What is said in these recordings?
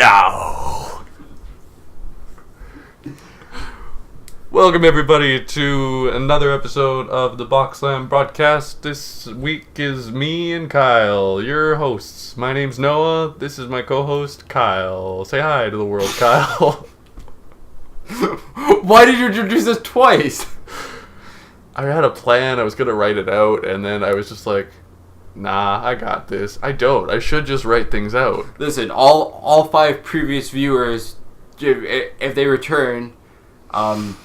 now. Welcome everybody to another episode of the Boxland broadcast. This week is me and Kyle, your hosts. My name's Noah. This is my co-host Kyle. Say hi to the world, Kyle. Why did you introduce us twice? I had a plan. I was gonna write it out, and then I was just like, nah, I got this. I don't. I should just write things out. Listen, all 5 previous viewers, if they return, they'll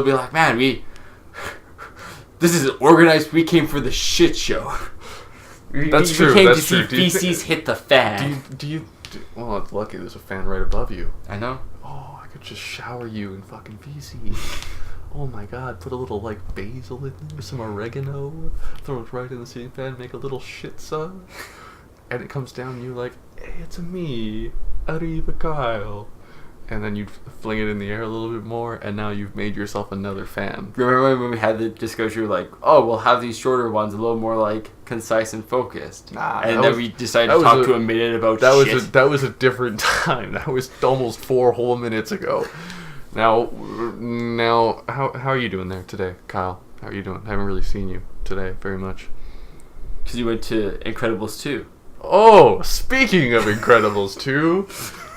be like, man, this is organized. We came for the shit show. That's true. We came That's to true. see feces hit the fan. Well, it's lucky there's a fan right above you. I know. Oh, I could just shower you in fucking feces. Oh my god, put a little, basil in there, some oregano, throw it right in the ceiling fan, make a little shit sun, and it comes down and you're like, hey, it's me, Arriba Kyle. And then you fling it in the air a little bit more, and now you've made yourself another fan. Remember when we had the discussion, we were like, oh, we'll have these shorter ones a little more, concise and focused. Nah. And then we decided to talk to a minute about shit. That was a different time. That was almost 4 whole minutes ago. Now, how are you doing there today, Kyle? How are you doing? I haven't really seen you today very much. Because you went to Incredibles 2. Oh, speaking of Incredibles 2,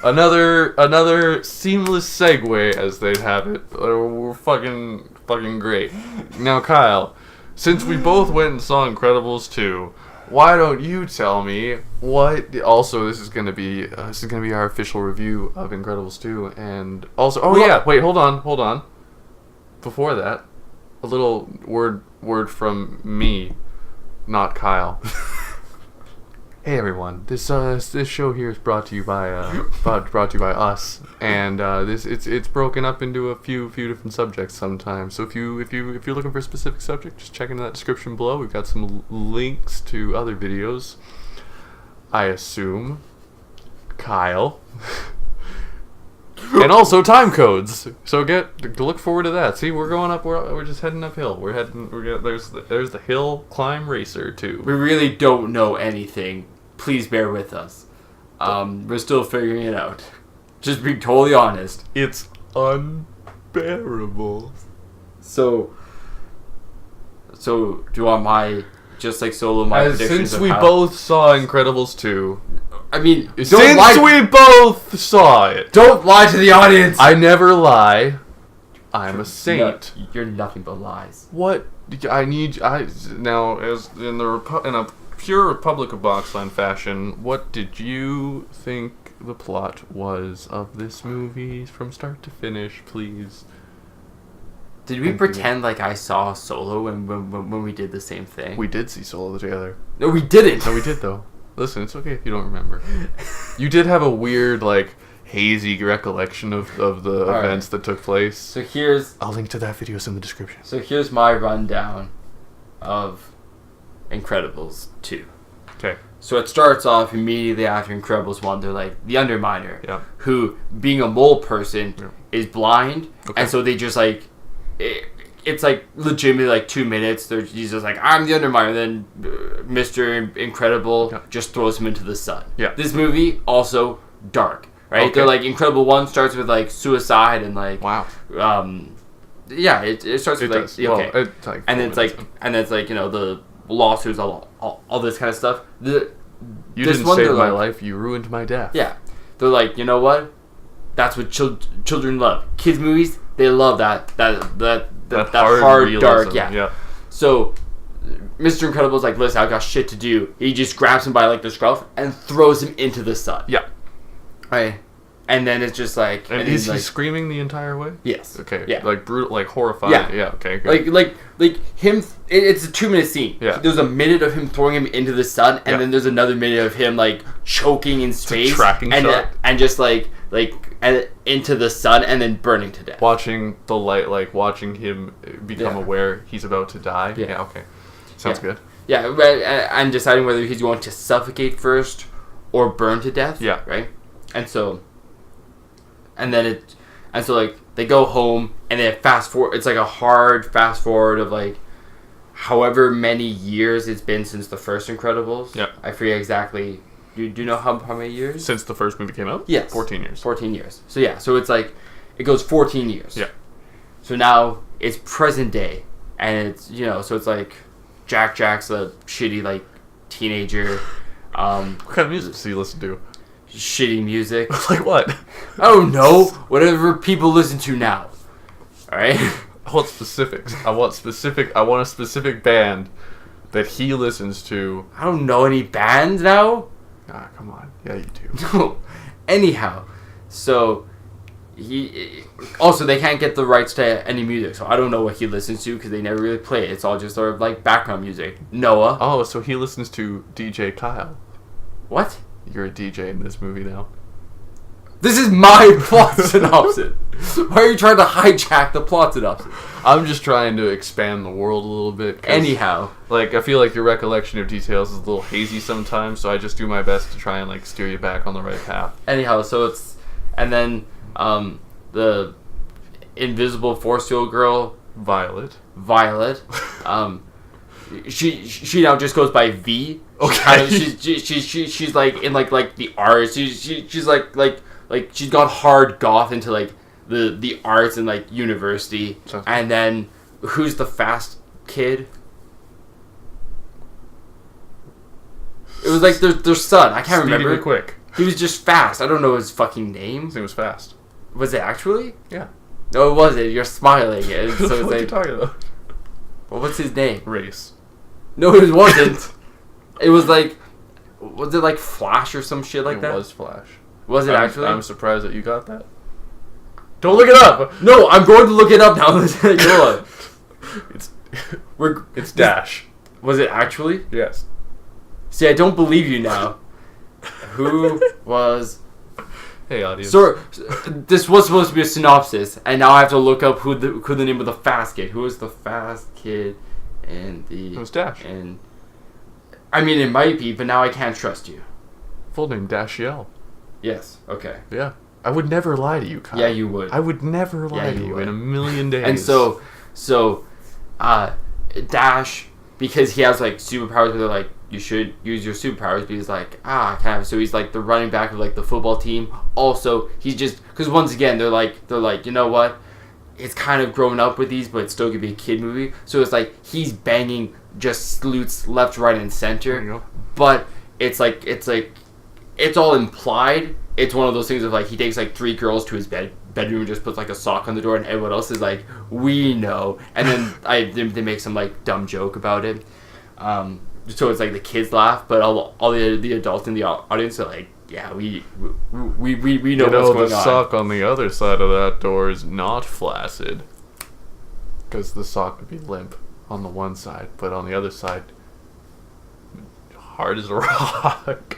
another seamless segue, as they'd have it. We're fucking great. Now, Kyle, since we both went and saw Incredibles 2, why don't you tell me what? Also, this is gonna be our official review of Incredibles 2, and also, wait, hold on. Before that, a little word from me, not Kyle. Hey everyone, this show here is brought to you by us, and it's broken up into a few different subjects sometimes. So if you're looking for a specific subject, just check into that description below. We've got some links to other videos. I assume, Kyle, and also time codes. So look forward to that. See, we're going up. We're just heading uphill. There's the hill climb racer too. We really don't know anything. Please bear with us. We're still figuring it out. Just being totally honest. It's unbearable. So do you want my predictions? Since we both saw Incredibles 2. I mean, we both saw it. Don't lie to the audience. I never lie. I'm a saint. No, you're nothing but lies. What now, as in a pure Republic of Boxland fashion, what did you think the plot was of this movie from start to finish, please? Did we pretend like I saw Solo when we did the same thing? We did see Solo together. No, we didn't. No, we did though. Listen, it's okay if you don't remember. You did have a weird, hazy recollection of the events that took place. So I'll link to that video in the description. So here's my rundown of Incredibles 2. Okay. So it starts off immediately after Incredibles 1. They're like the Underminer, who, being a mole person, is blind, and so they just it's legitimately 2 minutes. He's just like, I'm the Underminer. Then Mr. Incredible just throws him into the sun. Yeah. This movie also dark, right? Okay. They're Incredible 1 starts with suicide and wow. It starts with and then it's the lawsuits, all this kind of stuff. You didn't save my life. You ruined my death. Yeah. They're like, you know what? That's what children love. Kids movies, they love that hard realism. Dark. Yeah. So Mr. Incredible's like, listen, I've got shit to do. He just grabs him by the scruff and throws him into the sun. Yeah. Right. And then it's just like... And is he screaming the entire way? Yes. Okay. Yeah. Brutal, horrifying. Yeah. Yeah, okay. Good. Like him... It's a 2-minute scene. Yeah. There's a minute of him throwing him into the sun, and then there's another minute of him, choking in space. It's a tracking shot. And just, into the sun, and then burning to death. Watching the light, watching him become aware he's about to die. Yeah, okay. Sounds good. Yeah, and deciding whether he's going to suffocate first or burn to death. Yeah. Right? And so... they go home and then fast forward. It's a hard fast forward of however many years it's been since the first Incredibles. Yeah. I forget exactly do you know how many years? Since the first movie came out? Yes. 14 years. 14 years. So yeah, so it's like, it goes 14 years. Yeah. So now it's present day, and it's, so it's like Jack's a shitty like teenager. What kind of music does he listen to? Shitty music. Like what? I don't know. Whatever people listen to now. All right. I want specifics. I want a specific band that he listens to. I don't know any bands now. Ah, come on. Yeah, you do. No. Anyhow, so they can't get the rights to any music, so I don't know what he listens to because they never really play it. It's all just sort of like background music. Noah. Oh, so he listens to DJ Kyle. What? You're a DJ in this movie now. This is my plot synopsis. Why are you trying to hijack the plot synopsis? I'm just trying to expand the world a little bit. Anyhow. Like, I feel like your recollection of details is a little hazy sometimes, so I just do my best to try and, like, steer you back on the right path. Anyhow, so it's... And then, the invisible force-field girl... Violet. She now just goes by V. Okay. She's like, in, like the arts. She's like she's got hard goth into, like, the arts and, like, university. And then, who's the fast kid? It was like their son. I can't remember. Quick. He was just fast. I don't know his fucking name. His name was Fast. Was it actually? Yeah. No, it wasn't. You're smiling. So what are you talking about? Well, what's his name? Race. No, it wasn't. It was like... Was it like Flash or some shit like that? It was Flash. Was it actually? I'm surprised that you got that. Don't look it up! No, I'm going to look it up now. Go on. It's Dash. Was it actually? Yes. See, I don't believe you now. Who was... Hey, audience. So, this was supposed to be a synopsis, and now I have to look up who the name of the fast kid. Who was the fast kid in the... It was Dash. And I mean, it might be, but now I can't trust you. Full name, Dashiell. Yes, okay. Yeah. I would never lie to you, Kyle. Yeah, you would. I would never lie to you in a million days. And so, Dash, because he has, like, superpowers where they're like, you should use your superpowers, but he's like, I can't. So he's like the running back of like the football team. Also, he's just, because once again, they're like, you know what? It's kind of grown up with these, but it's still gonna be a kid movie. So it's like he's banging just sleuths left, right, and center. But it's all implied. It's one of those things of like he takes like 3 girls to his bedroom and just puts like a sock on the door, and everyone else is like, we know. And then they make some like dumb joke about it. So it's like the kids laugh, but all the adults in the audience are like, yeah, we know what's going on. The sock on the other side of that door is not flaccid, because the sock would be limp on the one side, but on the other side, hard as a rock.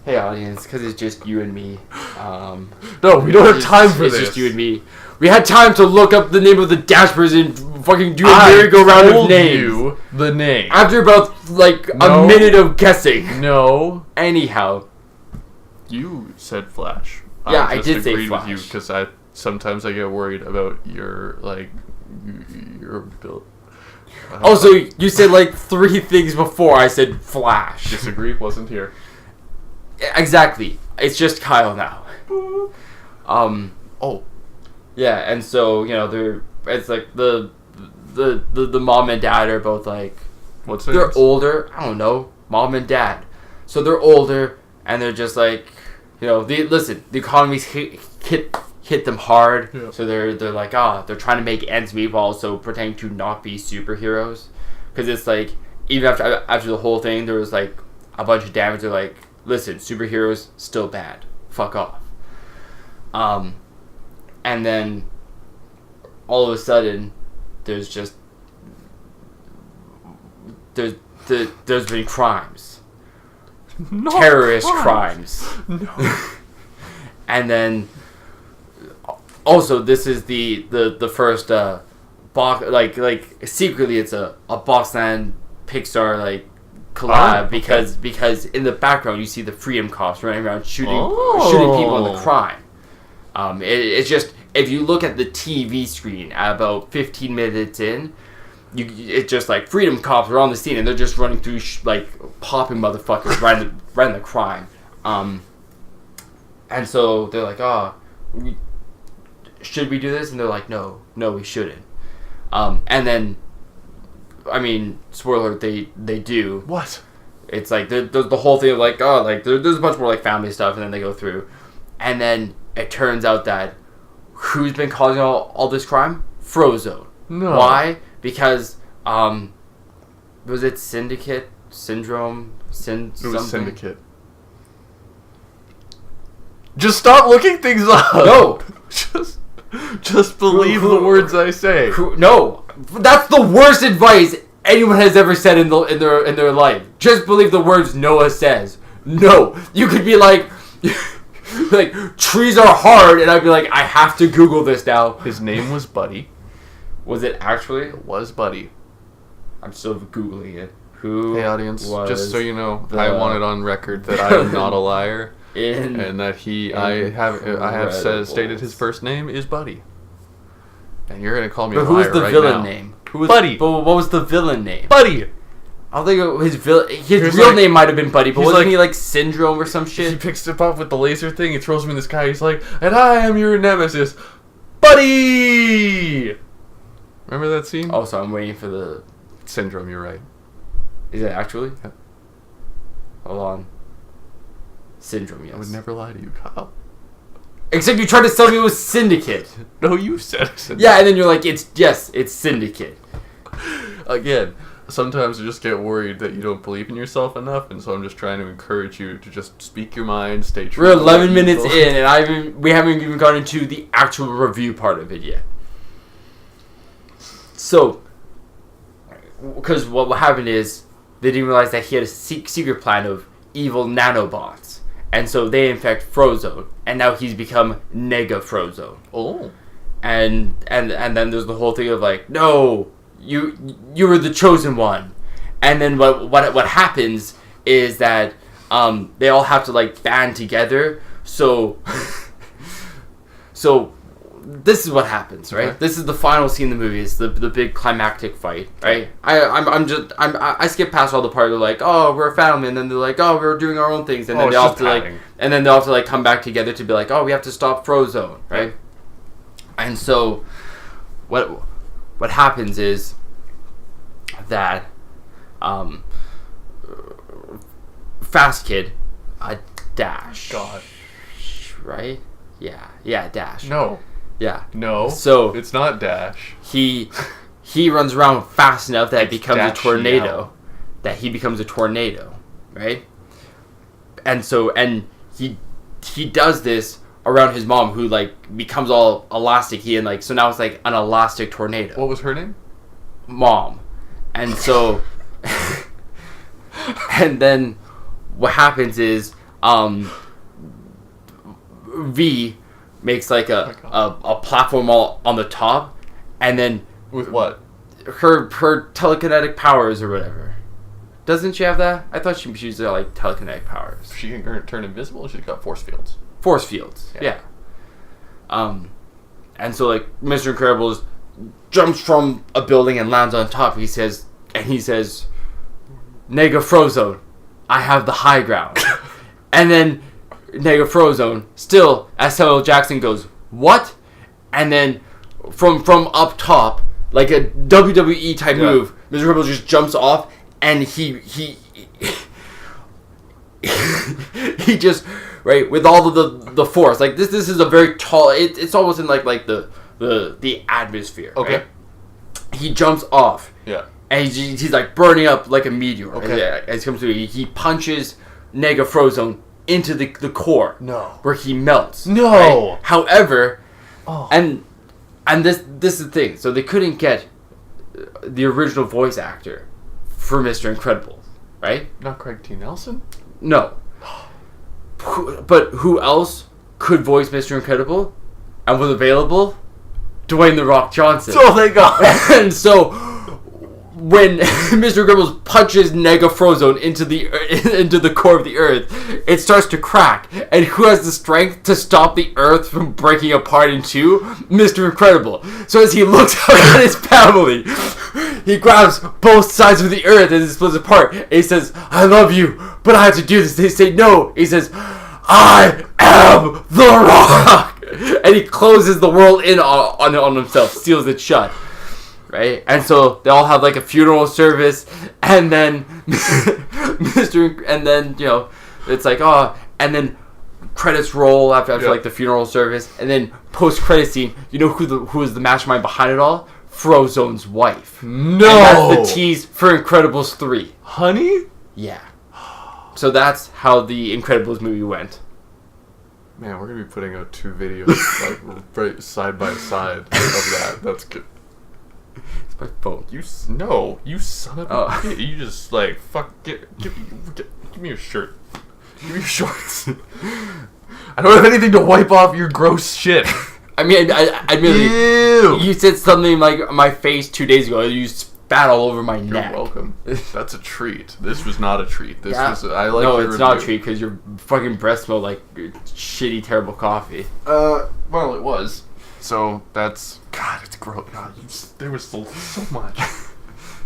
Hey audience, because it's just you and me. No, we don't have time for this. It's just you and me. We had time to look up the name of the Dashbirds and fucking do a merry-go-round of names. You the name. After about, like, a minute of guessing. No. Anyhow. You said Flash. Yeah, I did say Flash. With you because sometimes I get worried about your, like, your build. Also, you said, like, 3 things before I said Flash. Disagree, wasn't here. Exactly. It's just Kyle now. Oh. Yeah, and so, it's like the mom and dad are both like, what's they're older. I don't know, mom and dad. So they're older, and they're just like, the economy's hit them hard. Yeah. So they're like, they're trying to make ends meet while also pretending to not be superheroes. Because it's like, even after the whole thing, there was like a bunch of damage. They're like, listen, superheroes still bad. Fuck off. And then all of a sudden, there's been crimes, terrorist crimes. No. And then also this is the first box like secretly it's a Boxland Pixar like collab because in the background you see the Freedom Cops running around shooting people in the crime. It's just, if you look at the TV screen at about 15 minutes in, it's just like Freedom Cops are on the scene and they're just running through like popping motherfuckers running the crime. And so they're like, oh, should we do this? And they're like, no, we shouldn't. And then, I mean, spoiler, they do. What? It's like the whole thing of like, oh, like there's a bunch more like family stuff, and then they go through, and then it turns out that who's been causing all this crime? Frozone. No. Why? Because was it Syndicate Syndrome? It was Syndicate. Just stop looking things up. No. Just believe the words I say. No, that's the worst advice anyone has ever said in their life. Just believe the words Noah says. No, you could be like, like trees are hard, and I'd be like, I have to Google this now. His name was Buddy. Was it actually? It was Buddy. I'm still Googling it. Who? Hey audience, just so you know, I want it on record that I am not a liar. And that I have stated his first name is Buddy. And you're gonna call me a liar right now. But who was the villain name? Buddy. But what was the villain name? Buddy. I don't think his real name might have been Buddy, but wasn't he like Syndrome or some shit? He picks it up with the laser thing. He throws him in the sky. He's like, "And I am your nemesis, Buddy." Remember that scene? Oh, so I'm waiting for the Syndrome. You're right. Is it actually? Yeah. Hold on. Syndrome, yes. I would never lie to you, Kyle. Except you tried to tell me it was Syndicate. No, you said Syndicate. Yeah, and then you're like, it's Syndicate. Again, sometimes I just get worried that you don't believe in yourself enough, and so I'm just trying to encourage you to just speak your mind, stay true. We're 11 minutes in, and we haven't even gotten into the actual review part of it yet. So, because what happened is, they didn't realize that he had a secret plan of evil nanobots. And so they infect Frozone, and now he's become Nega Frozone. Oh. And then there's the whole thing of like, no, you were the chosen one. And then what happens is that they all have to like band together. So this is what happens, right? Okay. This is the final scene in the movie. It's the big climactic fight, right? I skip past all the part of like, oh, we're a family, and then they're like, oh, we're doing our own things, and then they all have to like come back together to be like, oh, we have to stop Frozone, right? And so what happens is that Fast Kid, Dash, God, right? Yeah, Dash. No. Yeah. No. So it's not Dash. He runs around fast enough that it becomes a tornado. Yell. That he becomes a tornado, right? And so he does this around his mom, who like becomes all elastic. So now it's like an elastic tornado. What was her name? Mom. And so and then what happens is V makes like a platform all on the top, and then with what? Her telekinetic powers or whatever. Doesn't she have that? I thought she used like telekinetic powers. She can turn invisible. She's got force fields. Force fields, yeah. And so like Mr. Incredible jumps from a building and lands on top. He says, Nega Frozone, I have the high ground. And then Nega Frozone, still, as Samuel Jackson goes, what? And then from up top, like a WWE type move, Mr. Incredible just jumps off, and he just, right, with all of the force, like this is a very tall, it's almost in like the atmosphere. Okay. Right? He jumps off. Yeah. And he's like burning up like a meteor. Okay. As he comes through, he punches Nega Frozone into the core. No. Where he melts. No. Right? However, and this is the thing. So they couldn't get the original voice actor for Mr. Incredible, right? Not Craig T. Nelson? No. But who else could voice Mr. Incredible and was available? Dwayne "The Rock" Johnson. Oh, thank God. And so when Mr. Incredible punches Nega Frozone into the core of the Earth, it starts to crack. And who has the strength to stop the Earth from breaking apart in two? Mr. Incredible. So as he looks out at his family, he grabs both sides of the Earth and it splits apart. And he says, I love you, but I have to do this. They say no. He says, I am the Rock! And he closes the world in on himself, seals it shut. Right? And so they all have like a funeral service, and then it's like, and then credits roll after like the funeral service, and then post-credit scene, you know who is the mastermind behind it all? Frozone's wife. No! And that's the tease for Incredibles 3. Honey? Yeah. So that's how the Incredibles movie went. Man, we're gonna be putting out 2 videos like right side by side of that. That's good. It's my phone. You son of a bitch. You just like give me your shirt. Give me your shorts. I don't have anything to wipe off your gross shit. I mean, I really. You said something like my face 2 days ago. You spat all over my neck. You're welcome. That's a treat. This was not a treat. This was. No, it's not a treat because your fucking breath smelled like shitty, terrible coffee. Well, it was. So that's God. It's gross. God, there was so much.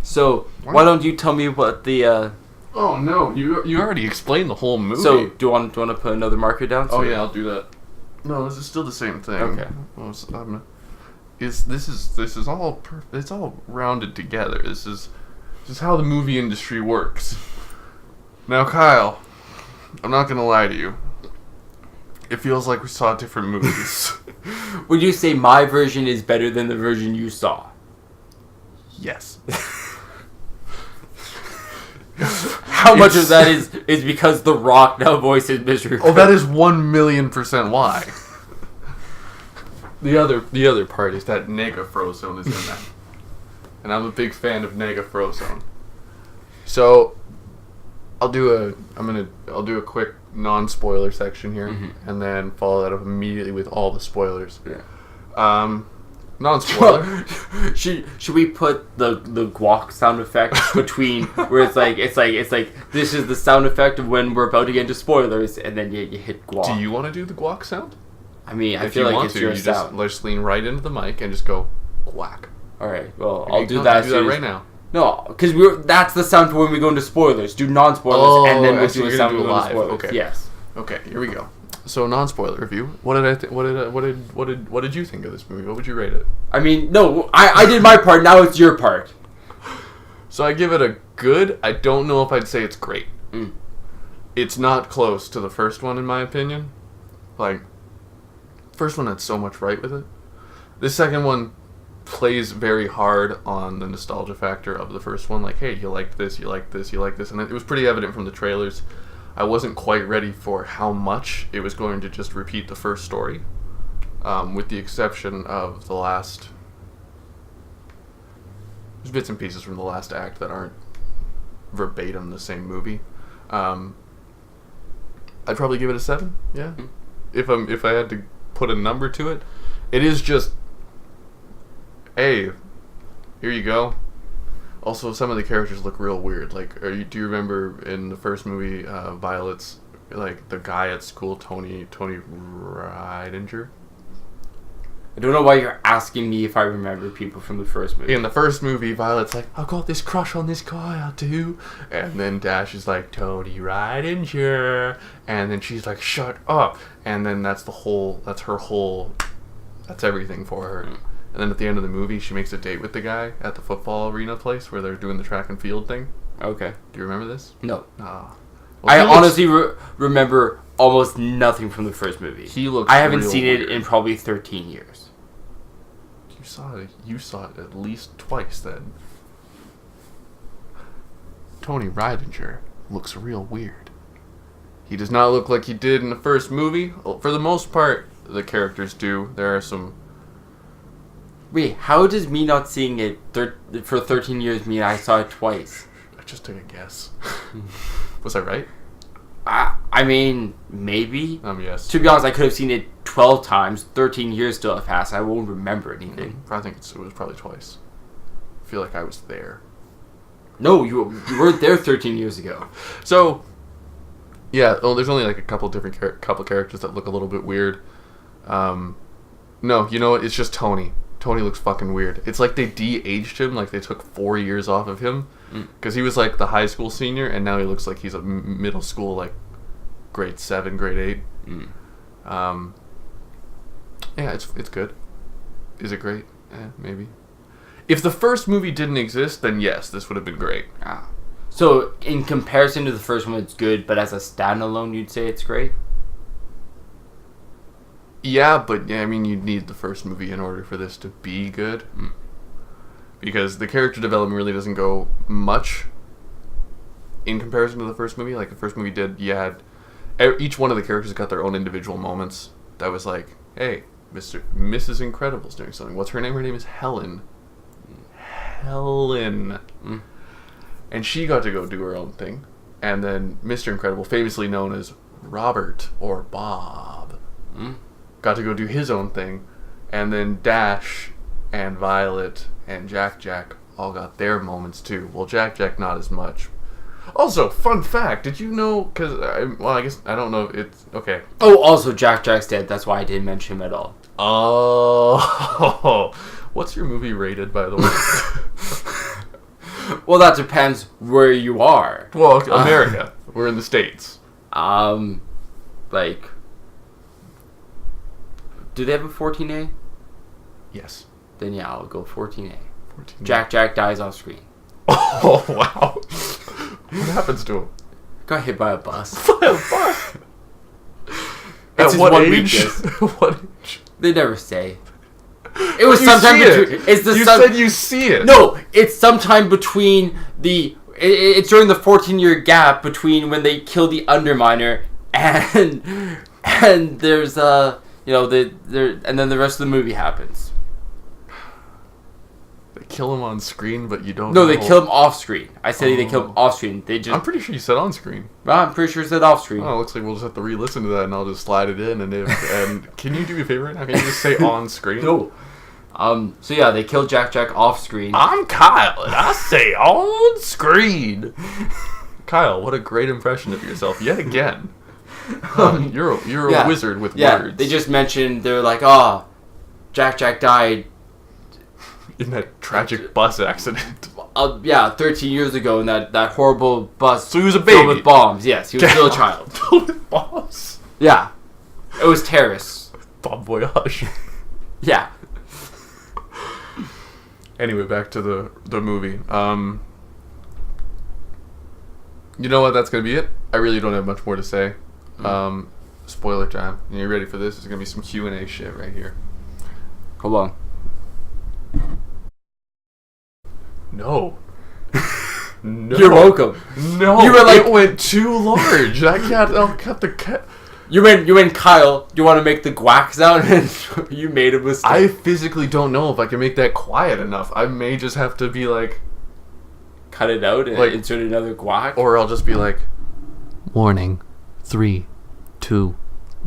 So why don't you tell me what the? Oh no! You already explained the whole movie. So do you want to put another marker down? Oh yeah, I'll do that. No, this is still the same thing. Okay. This is all it's all rounded together. This is how the movie industry works. Now, Kyle, I'm not gonna lie to you. It feels like we saw different movies. Would you say my version is better than the version you saw? Yes. How much of that is because The Rock now voices Mr. Oh, that is 1,000,000% why. The other part is that Nega Frozone is in that, and I'm a big fan of Nega Frozone. So, I'll do a quick non-spoiler section here, and then follow that up immediately with all the spoilers. Yeah. Non-spoiler. Should we put the guac sound effect between where it's like this is the sound effect of when we're about to get into spoilers, and then you hit guac. Do you want to do the guac sound? I mean, I feel like it's your sound. Just lean right into the mic and just go guac. All right. Well, I'll do that. Do that right now. No, because that's the sound for when we go into spoilers. Do non-spoilers, and then we'll do a sound for live. Spoilers. Okay. Yes. Okay. Here we go. So non-spoiler review. What did you think of this movie? What would you rate it? I mean, no, I did my part. Now it's your part. So I give it a good. I don't know if I'd say it's great. It's not close to the first one in my opinion. Like, first one had so much right with it. This second one plays very hard on the nostalgia factor of the first one. Like, hey, you liked this, you liked this, you liked this, and it was pretty evident from the trailers. I wasn't quite ready for how much it was going to just repeat the first story, with the exception of the last. There's bits and pieces from the last act that aren't verbatim the same movie. I'd probably give it a 7. Yeah, if I had to put a number to it, it is just. Hey, here you go. Also, some of the characters look real weird. Like, do you remember in the first movie, Violet's, like, the guy at school, Tony Ridinger? I don't know why you're asking me if I remember people from the first movie. In the first movie, Violet's like, I've got this crush on this guy, I do. And then Dash is like, Tony Ridinger. And then she's like, shut up. And then that's everything for her. And then at the end of the movie, she makes a date with the guy at the football arena place where they're doing the track and field thing. Okay. Do you remember this? No. Well, I honestly remember almost nothing from the first movie. I haven't seen it in probably 13 years. You saw it at least twice then. Tony Ridinger looks real weird. He does not look like he did in the first movie. For the most part, the characters do. There are some. Wait, how does me not seeing it for 13 years mean I saw it twice? I just took a guess. Was I right? I mean, maybe. Yes. To be honest, I could have seen it 12 times. 13 years still have passed. I won't remember anything. I think it was probably twice. I feel like I was there. No, you weren't there 13 years ago. So, yeah. Oh, there's only like a couple different couple characters that look a little bit weird. No, you know what? It's just Tony. Tony looks fucking weird. It's like they de-aged him, like they took 4 years off of him. Because he was like the high school senior, and now he looks like he's a middle school, like, grade 7, grade 8. Yeah, it's good. Is it great? Maybe. If the first movie didn't exist, then yes, this would have been great. So, in comparison to the first one, it's good, but as a standalone, you'd say it's great? Yeah, but I mean, you'd need the first movie in order for this to be good. Because the character development really doesn't go much in comparison to the first movie. Like, the first movie did, you had... Each one of the characters got their own individual moments. That was like, hey, Mrs. Incredible's doing something. What's her name? Her name is Helen. Helen. And she got to go do her own thing. And then Mr. Incredible, famously known as Robert or Bob, got to go do his own thing. And then Dash and Violet and Jack all got their moments too. Well, Jack not as much. Also, fun fact, did you know, because, I guess, I don't know if it's, okay. Oh, also, Jack's dead, that's why I didn't mention him at all. Oh, what's your movie rated, by the way? Well, that depends where you are. Well, America. We're in the States. Like, do they have a 14A? Yes. Then yeah, I'll go 14A. 14A. Jack dies off screen. Oh, wow. What happens to him? Got hit by a bus. By a bus? At what age? What age? They never say. It was sometime between. You said you see it. No, it's sometime between the. It's during the 14-year gap between when they kill the Underminer and there's and then the rest of the movie happens. They kill him on screen, but you don't. No, they kill him off screen. I said they kill him off screen. They just. I'm pretty sure you said on screen. Well, I'm pretty sure it said off screen. Oh, it looks like we'll just have to re-listen to that, and I'll just slide it in. And can you do me a favor right now? Can you just say on screen? No. So yeah, they kill Jack off screen. I'm Kyle, and I say on screen. Kyle, what a great impression of yourself yet again. You're a wizard with words. They just mentioned they're like, Jack died in that tragic bus accident. 13 years ago in that horrible bus. So he was a baby filled with bombs. Yes, he was still a child. Filled with bombs. Yeah, it was terrorists. Bon voyage. Yeah. Anyway, back to the movie. You know what? That's gonna be it. I really don't have much more to say. Spoiler time. You ready for this? There's gonna be some Q&A shit right here. Hold on. No. No. You're welcome. No. You were like, it went too large. I'll cut the cut. You went, Kyle, do you want to make the guac sound? And you made a mistake. I physically don't know if I can make that quiet enough. I may just have to be like... Cut it out and insert another guac? Or I'll just be like... Warning. 3, 2,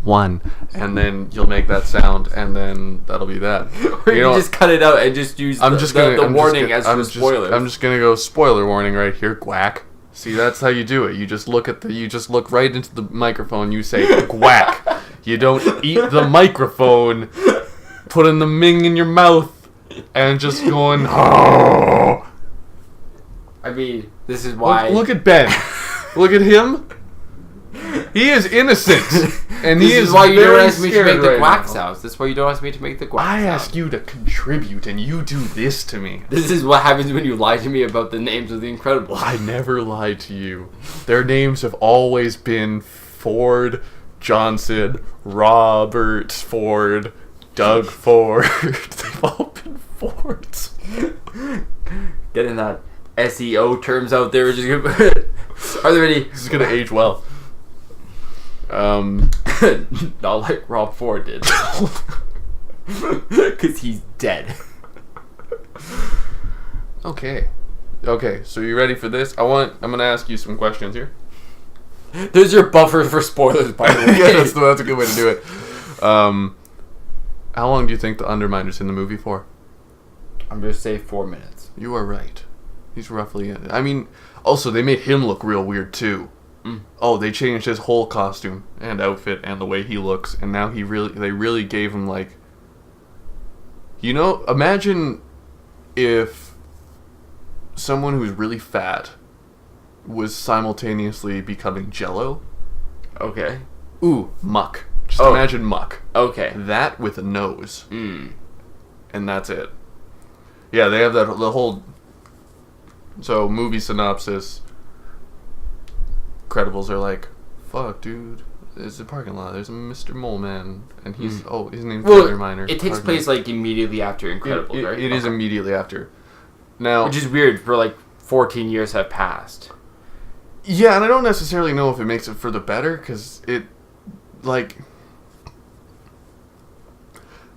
1. And then you'll make that sound, and then that'll be that. Or you just cut it out and just use the warning as for spoilers. I'm just going to go spoiler warning right here. Guac. See, that's how you do it. You just look right into the microphone. You say "quack." You don't eat the microphone. Putting the ming in your mouth and just going. Oh. I mean, this is why. Look at Ben. Look at him. He is innocent, and he is why you don't ask me to scared make the right quack now. sounds. This is why you don't ask me to make the quack I sound. ask you to contribute, and you do this to me. This is what happens when you lie to me about the names of the Incredibles. I never lied to you. Their names have always been Ford, Johnson, Robert Ford, Doug Ford. They've all been Fords. Getting that SEO terms out there. Just gonna, are there any? This is gonna age well. Not like Rob Ford did. Because he's dead. Okay, so you ready for this? I'm gonna ask you some questions here. There's your buffer for spoilers, by the way. Yeah, that's a good way to do it. How long do you think the Underminer's in the movie for? I'm gonna say 4 minutes. You are right. He's roughly in it. I mean, also, they made him look real weird, too. Oh, they changed his whole costume and outfit and the way he looks, and now they really gave him, like... imagine if someone who's really fat was simultaneously becoming Jell-O. Okay. Ooh, Muck. Just imagine Muck. Okay. That with a nose. Mm. And that's it. Yeah, they have the whole... So, movie synopsis. Incredibles are like, fuck, dude. There's a parking lot. There's a Mr. Mole Man. And he's... Oh, his name's Underminer. It takes place, like, immediately after Incredibles, right? It is immediately after. Now... Which is weird, for, like, 14 years have passed. Yeah, and I don't necessarily know if it makes it for the better, because it... Like...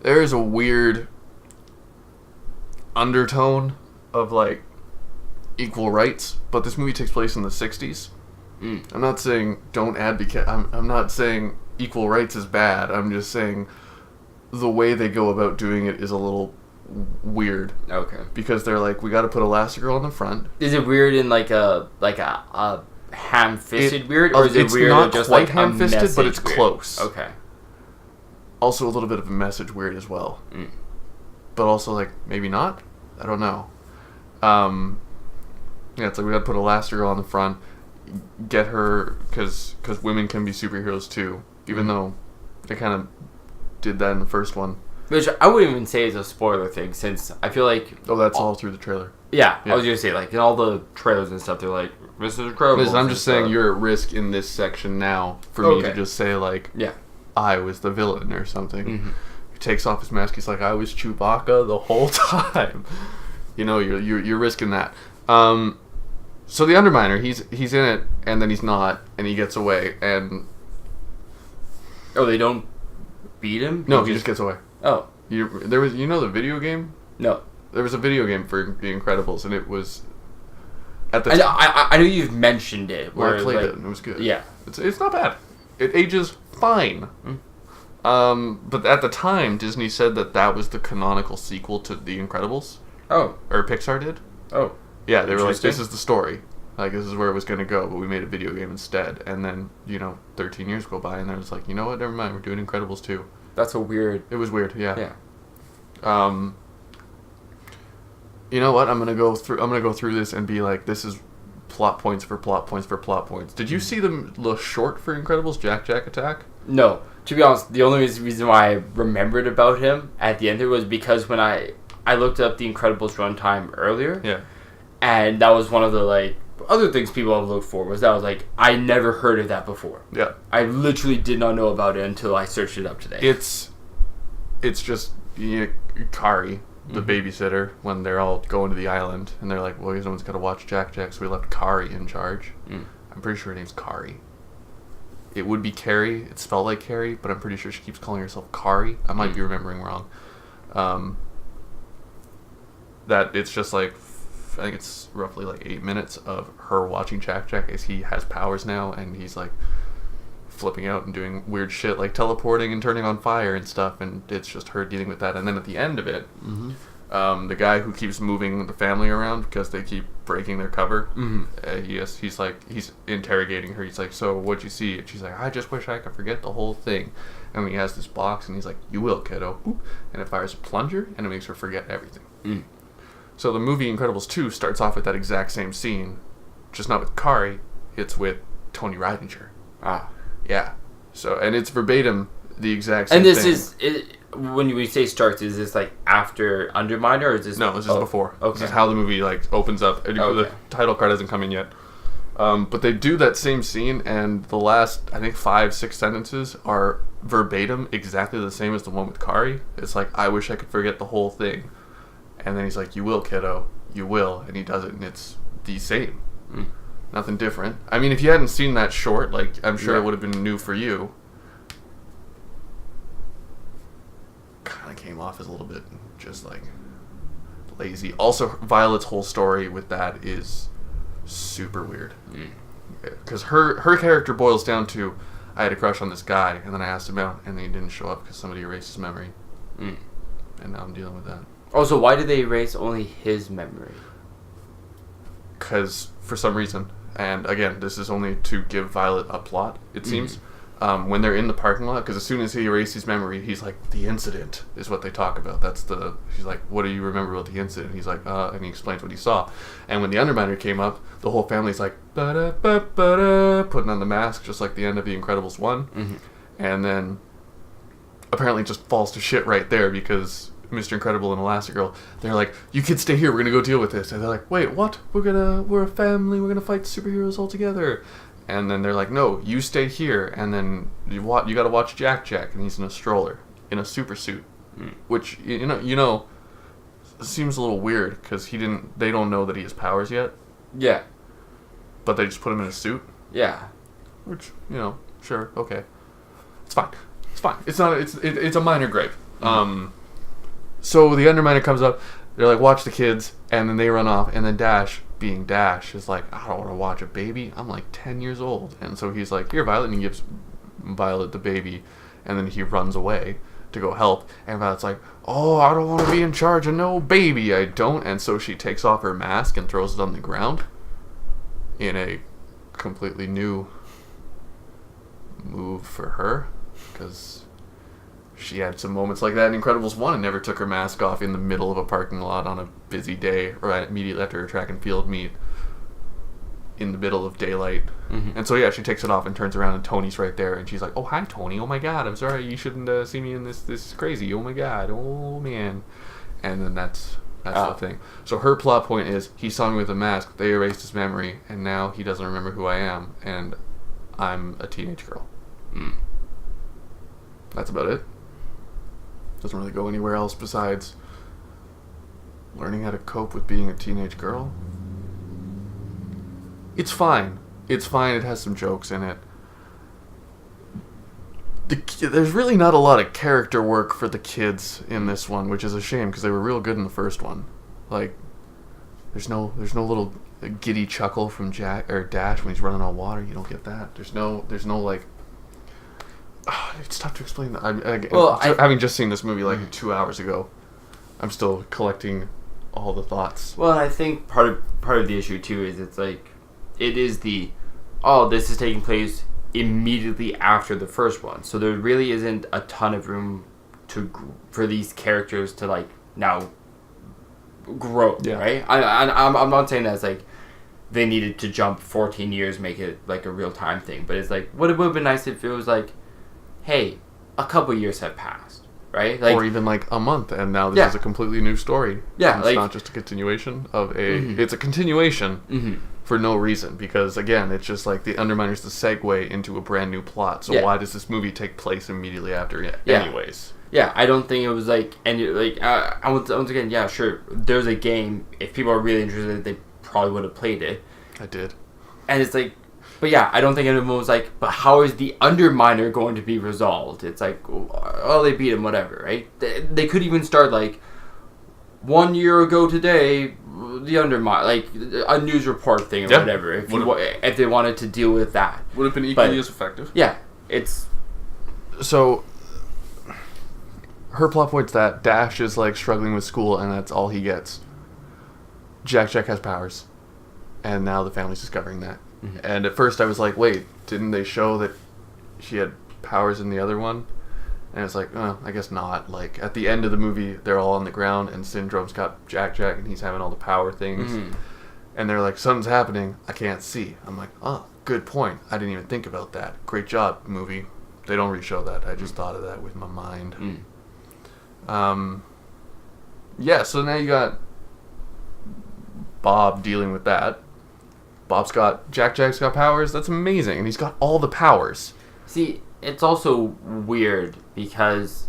There is a weird undertone of, like, equal rights, but this movie takes place in the 60s. I'm not saying don't advocate. I'm not saying equal rights is bad. I'm just saying the way they go about doing it is a little weird. Okay. Because they're like, we got to put Elastigirl on the front. Is it weird in like a ham-fisted weird, or is it weird? It's not just quite like ham-fisted, but it's weird? close. Okay. Also, a little bit of a message weird as well. But also, like, maybe not. I don't know. Yeah, it's like we got to put Elastigirl on the front. Get her, because women can be superheroes too, even though they kind of did that in the first one. Which I wouldn't even say is a spoiler thing, since I feel like... Oh, that's all through the trailer. Yeah, I was going to say, like, in all the trailers and stuff, they're like, this is incredible. Listen, I'm just saying you're at risk in this section now for me to just say, like, I was the villain or something. He takes off his mask, he's like, I was Chewbacca the whole time. You know, you're risking that. So the Underminer, he's in it, and then he's not, and he gets away, and... Oh, they don't beat him? No, he just gets away. Oh. There was, you know the video game? No. There was a video game for The Incredibles, and it was... At the I know you've mentioned it. Well, I played it, and it was good. Yeah. It's not bad. It ages fine. But at the time, Disney said that was the canonical sequel to The Incredibles. Oh. Or Pixar did. Oh. Yeah, they were like, this is the story. Like, this is where it was going to go, but we made a video game instead. And then, 13 years go by, and they're just like, you know what, never mind, we're doing Incredibles 2. That's a weird... It was weird, yeah. Yeah. You know what, I'm going to go through this and be like, this is plot points for plot points for plot points. Did you see the short for Incredibles, Jack Jack Attack? No. To be honest, the only reason why I remembered about him at the end there was because when I looked up the Incredibles runtime earlier. Yeah. And that was one of the, like, other things people have looked for, was that I was like, I never heard of that before. Yeah. I literally did not know about it until I searched it up today. It's just Carrie, the babysitter, when they're all going to the island, and they're like, well, someone's got to watch Jack Jack, so we left Carrie in charge. I'm pretty sure her name's Carrie. It would be Carrie. It's spelled like Carrie, but I'm pretty sure she keeps calling herself Carrie. I might be remembering wrong. That it's just like... I think it's roughly like 8 minutes of her watching Jack Jack as he has powers now, and he's like flipping out and doing weird shit like teleporting and turning on fire and stuff, and it's just her dealing with that. And then at the end of it, the guy who keeps moving the family around because they keep breaking their cover, he's interrogating her. He's like, so what'd you see? And she's like, I just wish I could forget the whole thing. And he has this box, and he's like, you will, kiddo. And it fires a plunger, and it makes her forget everything. So the movie Incredibles 2 starts off with that exact same scene, just not with Carrie, it's with Tony Ridinger. Ah. Yeah. So, and it's verbatim the exact same thing. And this is, when we say starts, is this like after Underminer, or is this... No, this is before. Okay. This is how the movie like opens up. The title card hasn't come in yet. But they do that same scene, and the last, I think, 5-6 sentences are verbatim exactly the same as the one with Carrie. It's like, I wish I could forget the whole thing. And then he's like, you will, kiddo. You will. And he does it, and it's the same. Nothing different. I mean, if you hadn't seen that short, like, I'm sure it would have been new for you. Kind of came off as a little bit just, like, lazy. Also, Violet's whole story with that is super weird. Because her character boils down to, I had a crush on this guy, and then I asked him out, and then he didn't show up because somebody erased his memory. And now I'm dealing with that. Oh, so why did they erase only his memory? Because, for some reason, and again, this is only to give Violet a plot, it seems, when they're in the parking lot, because as soon as he erases his memory, he's like, the incident is what they talk about. She's like, what do you remember about the incident? He's like, and he explains what he saw. And when the Underminer came up, the whole family's like, ba-da-ba-ba-da, putting on the mask, just like the end of The Incredibles 1. Mm-hmm. And then apparently just falls to shit right there, because Mr. Incredible and Elastigirl, they're like, you kids stay here, we're gonna go deal with this. And they're like, wait, what? We're a family, we're gonna fight superheroes all together. And then they're like, no, you stay here, and then you gotta watch Jack Jack, and he's in a stroller, in a super suit. Which, you know, seems a little weird, because they don't know that he has powers yet. Yeah. But they just put him in a suit. Yeah. Which, sure, okay. It's fine. It's a minor gripe. So the Underminer comes up, they're like, watch the kids, and then they run off, and then Dash, being Dash, is like, I don't want to watch a baby, I'm like 10 years old. And so he's like, here, Violet, and he gives Violet the baby, and then he runs away to go help, and Violet's like, oh, I don't want to be in charge of no baby, I don't. And so she takes off her mask and throws it on the ground in a completely new move for her, because she had some moments like that in Incredibles 1 and never took her mask off in the middle of a parking lot on a busy day, or immediately after her track and field meet in the middle of daylight. Mm-hmm. And so, yeah, she takes it off and turns around, and Tony's right there, and she's like, oh, hi, Tony. Oh, my God. I'm sorry. You shouldn't see me in this crazy. Oh, my God. Oh, man. And then that's the thing. So her plot point is, he saw me with a mask, they erased his memory, and now he doesn't remember who I am, and I'm a teenage girl. That's about it. Doesn't really go anywhere else besides learning how to cope with being a teenage girl. It's fine. It has some jokes in it. There's really not a lot of character work for the kids in this one, which is a shame, because they were real good in the first one. Like, there's no little giddy chuckle from Jack or Dash when he's running on water. You don't get that. There's no like. It's tough to explain that. Having just seen this movie like 2 hours ago, I'm still collecting all the thoughts. Well, I think part of the issue too is it's like, it is this is taking place immediately after the first one, so there really isn't a ton of room for these characters to like now grow. Yeah. Right. I'm not saying that it's like they needed to jump 14 years, make it like a real time thing, but it's like, what it would have been nice if it was like, hey, a couple years have passed, right? Like, or even like a month, and now this is a completely new story. Yeah, it's not just a continuation of a. Mm-hmm. It's a continuation for no reason, because again, it's just like the Underminer's the segue into a brand new plot. So why does this movie take place immediately after it? Yeah. Anyways. Yeah, I don't think it was like, and once again, yeah, sure, there's a game. If people are really interested, they probably would have played it. I did. And it's like. But yeah, I don't think anyone was like, but how is the Underminer going to be resolved? It's like, oh, they beat him, whatever, right? They could even start like, 1 year ago today, the Underminer, like a news report thing or whatever, if they wanted to deal with that. Would have been equally as effective. Yeah, it's... So, her plot point's that Dash is like struggling with school, and that's all he gets. Jack has powers, and now the family's discovering that. Mm-hmm. And at first I was like, wait, didn't they show that she had powers in the other one? And it's like, oh, I guess not. Like, at the end of the movie, they're all on the ground, and Syndrome's got Jack, and he's having all the power things. Mm-hmm. And they're like, something's happening, I can't see. I'm like, oh, good point. I didn't even think about that. Great job, movie. They don't re-show that. I just thought of that with my mind. Yeah, so now you got Bob dealing with that. Jack's got powers. That's amazing. And he's got all the powers. See, it's also weird because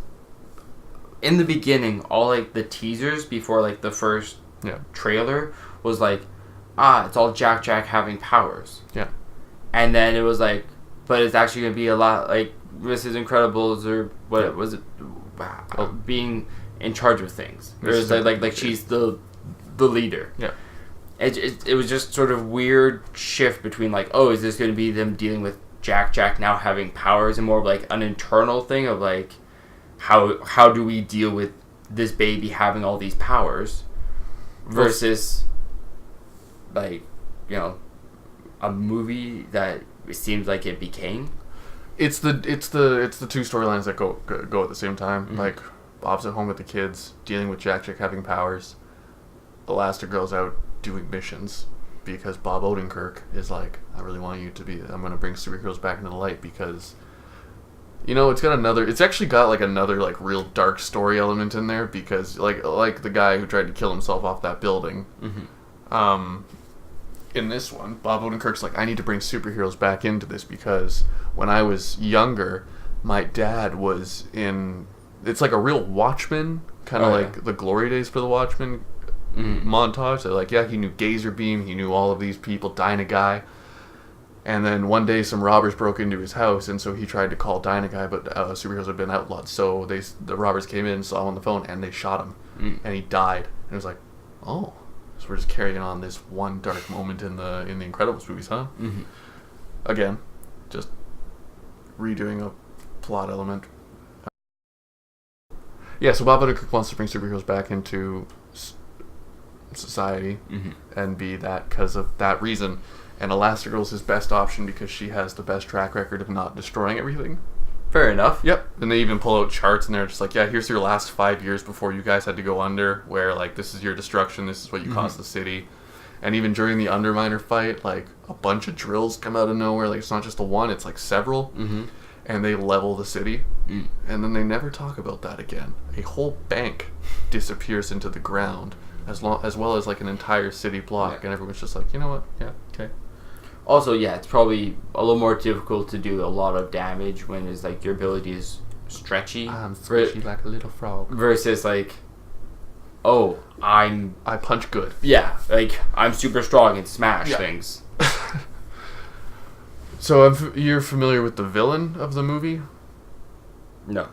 in the beginning, all like the teasers before like the first trailer was like, it's all Jack having powers. Yeah. And then it was like, but it's actually going to be a lot like Mrs. Incredibles or what was it? Being in charge of things. There's like she's the leader. Yeah. It was just sort of weird shift between like, oh, is this going to be them dealing with Jack now having powers, and more of like an internal thing of like, how do we deal with this baby having all these powers versus like, a movie that it seems like it became. it's the two storylines that go at the same time. Mm-hmm. Like Bob's at home with the kids, dealing with Jack having powers. Elastigirl's out doing missions because Bob Odenkirk is like, I really want you to be. I'm going to bring superheroes back into the light because, you know, it's actually got like another like real dark story element in there because like the guy who tried to kill himself off that building. Mm-hmm. In this one, Bob Odenkirk's like, I need to bring superheroes back into this because when I was younger, my dad was in. It's like a real Watchmen, kind of like the glory days for the Watchmen montage. They're like, yeah, he knew Gazer Beam, he knew all of these people, Dyna-Guy. And then one day some robbers broke into his house, and so he tried to call Dyna-Guy, but superheroes had been outlawed. So the robbers came in, saw him on the phone, and they shot him. And he died. And it was like, oh. So we're just carrying on this one dark moment in the Incredibles movies, huh? Mm-hmm. Again, just redoing a plot element. Yeah, so Bob Odenkirk wants to bring superheroes back into society and be that because of that reason. And Elastigirl's his best option because she has the best track record of not destroying everything. Fair enough. Yep. And they even pull out charts and they're just like, yeah, here's your last 5 years before you guys had to go under, where like this is your destruction, this is what you cost the city. And even during the Underminer fight, like a bunch of drills come out of nowhere. Like it's not just the one, it's like several. And they level the city. And then they never talk about that again. A whole bank disappears into the ground as well as like an entire city block. And everyone's just like, you know what? Yeah, okay. Also, yeah, it's probably a little more difficult to do a lot of damage when it's like your ability is stretchy. I'm stretchy like a little frog. Versus like, I punch good. Yeah, like I'm super strong and smash things. So you're familiar with the villain of the movie? No.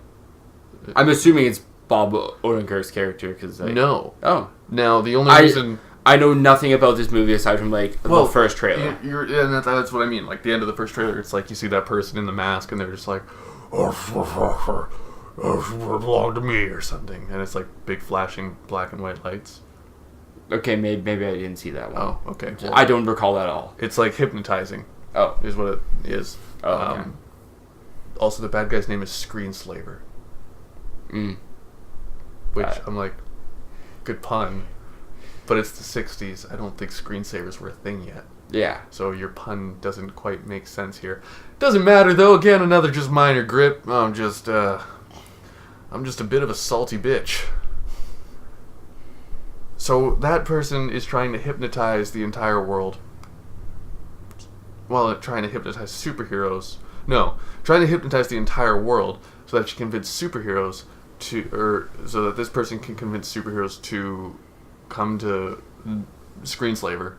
I'm assuming it's Bob Odenkirk's character because no. Oh. Now the only reason. I know nothing about this movie aside from the first trailer. And that's what I mean. Like the end of the first trailer, it's like you see that person in the mask, and they're just like, "Oh, belong to me" or something, and it's like big flashing black and white lights. Okay, maybe I didn't see that one. Oh, okay. Well, I don't recall that at all. It's like hypnotizing. Oh, is what it is. Oh, okay. Also, the bad guy's name is Screenslaver. Which I'm like, good pun. But it's the 60s. I don't think screensavers were a thing yet. Yeah. So your pun doesn't quite make sense here. Doesn't matter though. Again, another just minor grip. I'm just a bit of a salty bitch. So that person is trying to hypnotize the entire world. Well, trying to hypnotize superheroes. No, trying to hypnotize the entire world so that she can convince superheroes so that this person can convince superheroes to come to Screenslaver.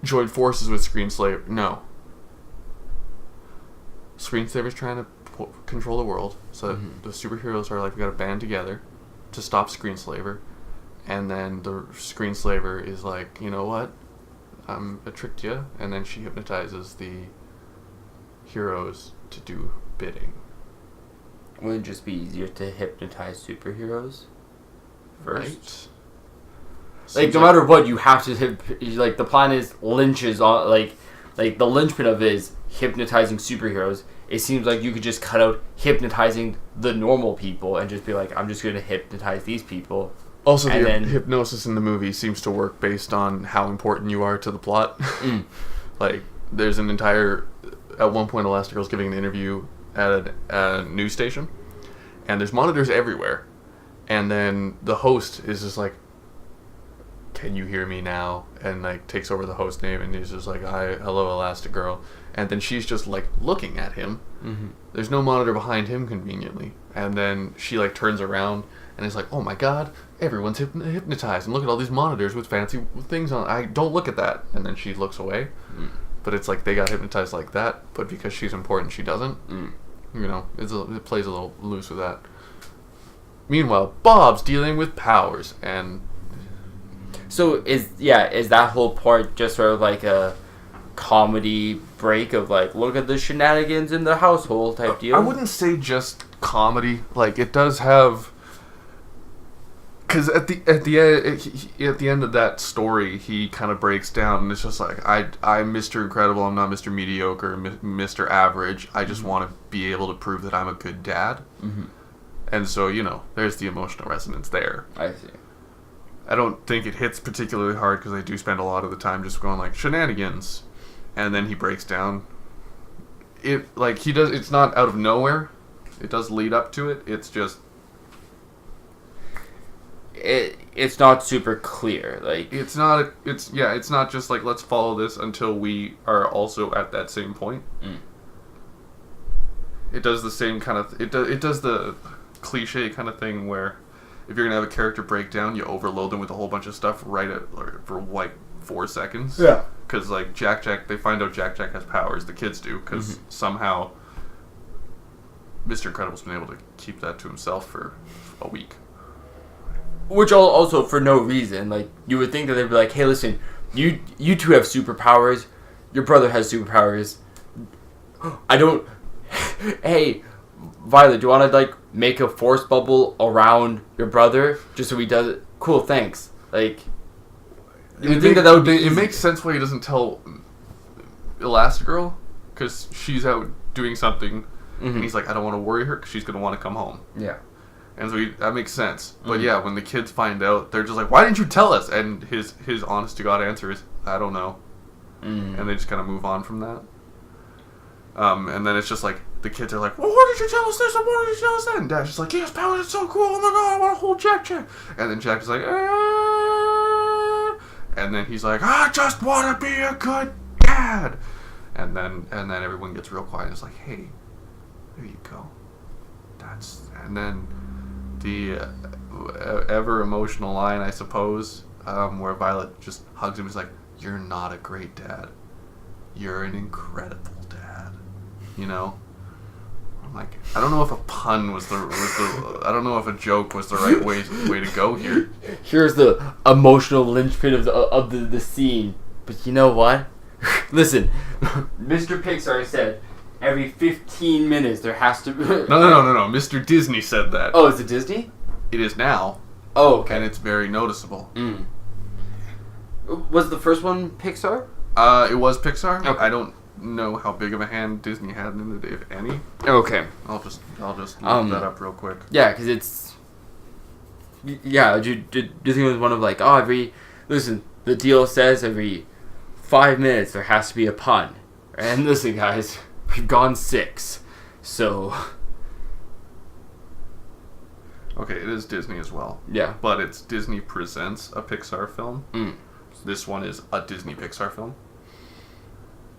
Join forces with Screenslaver. No. Screenslaver's trying to control the world, so the superheroes are like, we gotta band together to stop Screenslaver. And then the Screenslaver is like, you know what? I tricked you. And then she hypnotizes the heroes to do bidding. Wouldn't it just be easier to hypnotize superheroes first? Right. Like, no matter what, you have to like, the plan is lynches on, like the linchpin of it is hypnotizing superheroes. It seems like you could just cut out hypnotizing the normal people and just be like, I'm just going to hypnotize these people. Also, the hypnosis in the movie seems to work based on how important you are to the plot. Like, there's an entire... At one point, Elastigirl's giving an interview at a news station, and there's monitors everywhere. And then the host is just like, can you hear me now? And like takes over the host name, and he's just like, hello, Elastigirl. And then she's just like looking at him. There's no monitor behind him conveniently. And then she like turns around and is like, oh my god, everyone's hypnotized, and look at all these monitors with fancy things on. I don't look at that. And then she looks away. But it's like they got hypnotized like that, but because she's important, she doesn't. You know, it plays a little loose with that. Meanwhile, Bob's dealing with powers, and so is that whole part just sort of like a comedy break of like, look at the shenanigans in the household type deal? I wouldn't say just comedy. Like, it does have Because at the end of that story, he kind of breaks down, and it's just like, I'm Mr. Incredible. I'm not Mr. Mediocre, Mr. Average. I just want to be able to prove that I'm a good dad. Mm-hmm. And so, there's the emotional resonance there. I see. I don't think it hits particularly hard because I do spend a lot of the time just going like shenanigans, and then he breaks down. It's not out of nowhere. It does lead up to it. It's just. It's not super clear. It's not just like let's follow this until we are also at that same point. It does the same kind of it does the cliche kind of thing where if you're gonna have a character breakdown, you overload them with a whole bunch of stuff for like 4 seconds. Yeah. Because like Jack, they find out Jack has powers. The kids do because somehow Mr. Incredible's been able to keep that to himself for a week. Which also for no reason. Like you would think that they'd be like, "Hey, listen, you two have superpowers. Your brother has superpowers. I don't. Hey, Violet, do you want to like make a force bubble around your brother just so he does it? Cool, thanks. Like, you would think that would be. It makes sense why he doesn't tell Elastigirl because she's out doing something, and he's like, I don't want to worry her because she's gonna want to come home. Yeah. And so that makes sense. But yeah, when the kids find out, they're just like, why didn't you tell us? And his honest to God answer is, I don't know. And they just kind of move on from that. And then it's just like, the kids are like, well, why did you tell us this? And why did you tell us that? And Dad's just like, yes, powers are so cool. Oh my God, I want to hold Jack. And then Jack is like, and then he's like, I just want to be a good dad. And then everyone gets real quiet and it's like, hey, there you go. And then the ever emotional line, I suppose, where Violet just hugs him. Is like, "You're not a great dad. You're an incredible dad." I'm like, I don't know if a pun was the I don't know if a joke was the right way to go here. Here's the emotional linchpin of the scene. But you know what? Listen, Mr. Pixar said. Every 15 minutes there has to be... No. Mr. Disney said that. Oh, is it Disney? It is now. Oh, okay. And it's very noticeable. Was the first one Pixar? It was Pixar. Okay. I don't know how big of a hand Disney had in it, if any. Okay. I'll just look that up real quick. Yeah, because it's... Yeah, do you think it was one of like, listen, the deal says every 5 minutes there has to be a pun. And listen, guys... We've gone 6, so... Okay, it is Disney as well. Yeah. But it's Disney Presents a Pixar film. This one is a Disney Pixar film.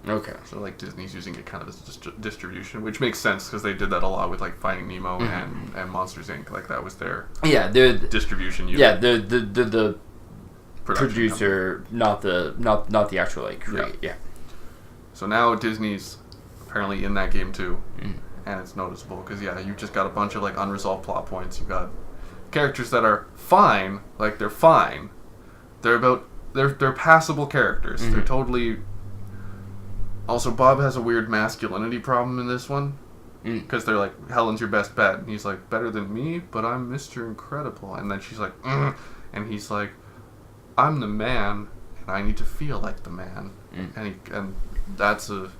Okay. So, like, Disney's using it kind of as distribution, which makes sense because they did that a lot with, like, Finding Nemo and Monsters, Inc. Like, that was their distribution unit. Yeah, they're the producer, not the actual, like, create. Yeah. So now Disney's... apparently in that game too, and it's noticeable because you've just got a bunch of like unresolved plot points. You've got characters that are fine, like they're fine. They're passable characters. They're totally. Also, Bob has a weird masculinity problem in this one because they're like, Helen's your best bet, and he's like, better than me, but I'm Mr. Incredible, and then she's like, and he's like, I'm the man, and I need to feel like the man, and that's a.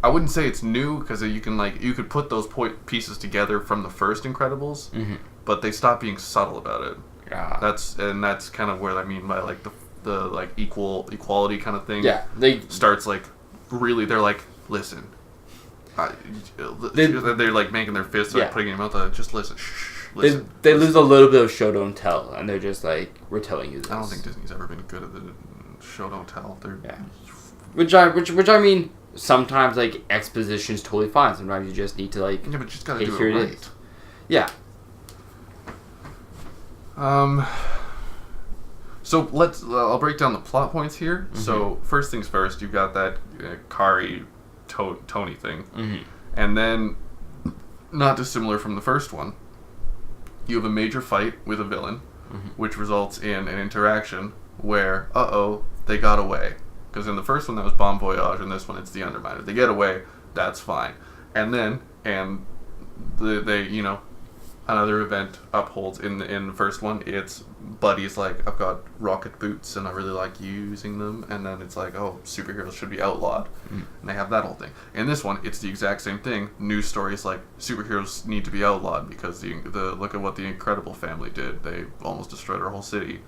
I wouldn't say it's new because you could put those pieces together from the first Incredibles, but they stopped being subtle about it. Yeah. That's kind of what I mean by like the like equality kind of thing. Yeah, starts like really. They're like, listen. They're like making their fists, like putting in your mouth. Just listen. Shh. Listen. They lose a little bit of show don't tell, and they're just like, we're telling you this. I don't think Disney's ever been good at the show don't tell. Which I mean. Sometimes, like, exposition's totally fine. Sometimes you just need to, like... Yeah, but you just gotta do it right. Yeah. So, I'll break down the plot points here. So, first things first, you've got that Carrie, Tony thing. And then, not dissimilar from the first one, you have a major fight with a villain, which results in an interaction where, they got away. Because in the first one that was Bon Voyage, and this one it's the Underminer. They get away, that's fine. And then, they another event upholds in the first one. It's Buddy's like, I've got rocket boots and I really like using them, and then it's like, oh, superheroes should be outlawed, and they have that whole thing. In this one, it's the exact same thing. News stories like superheroes need to be outlawed because the look at what the Incredible family did. They almost destroyed our whole city.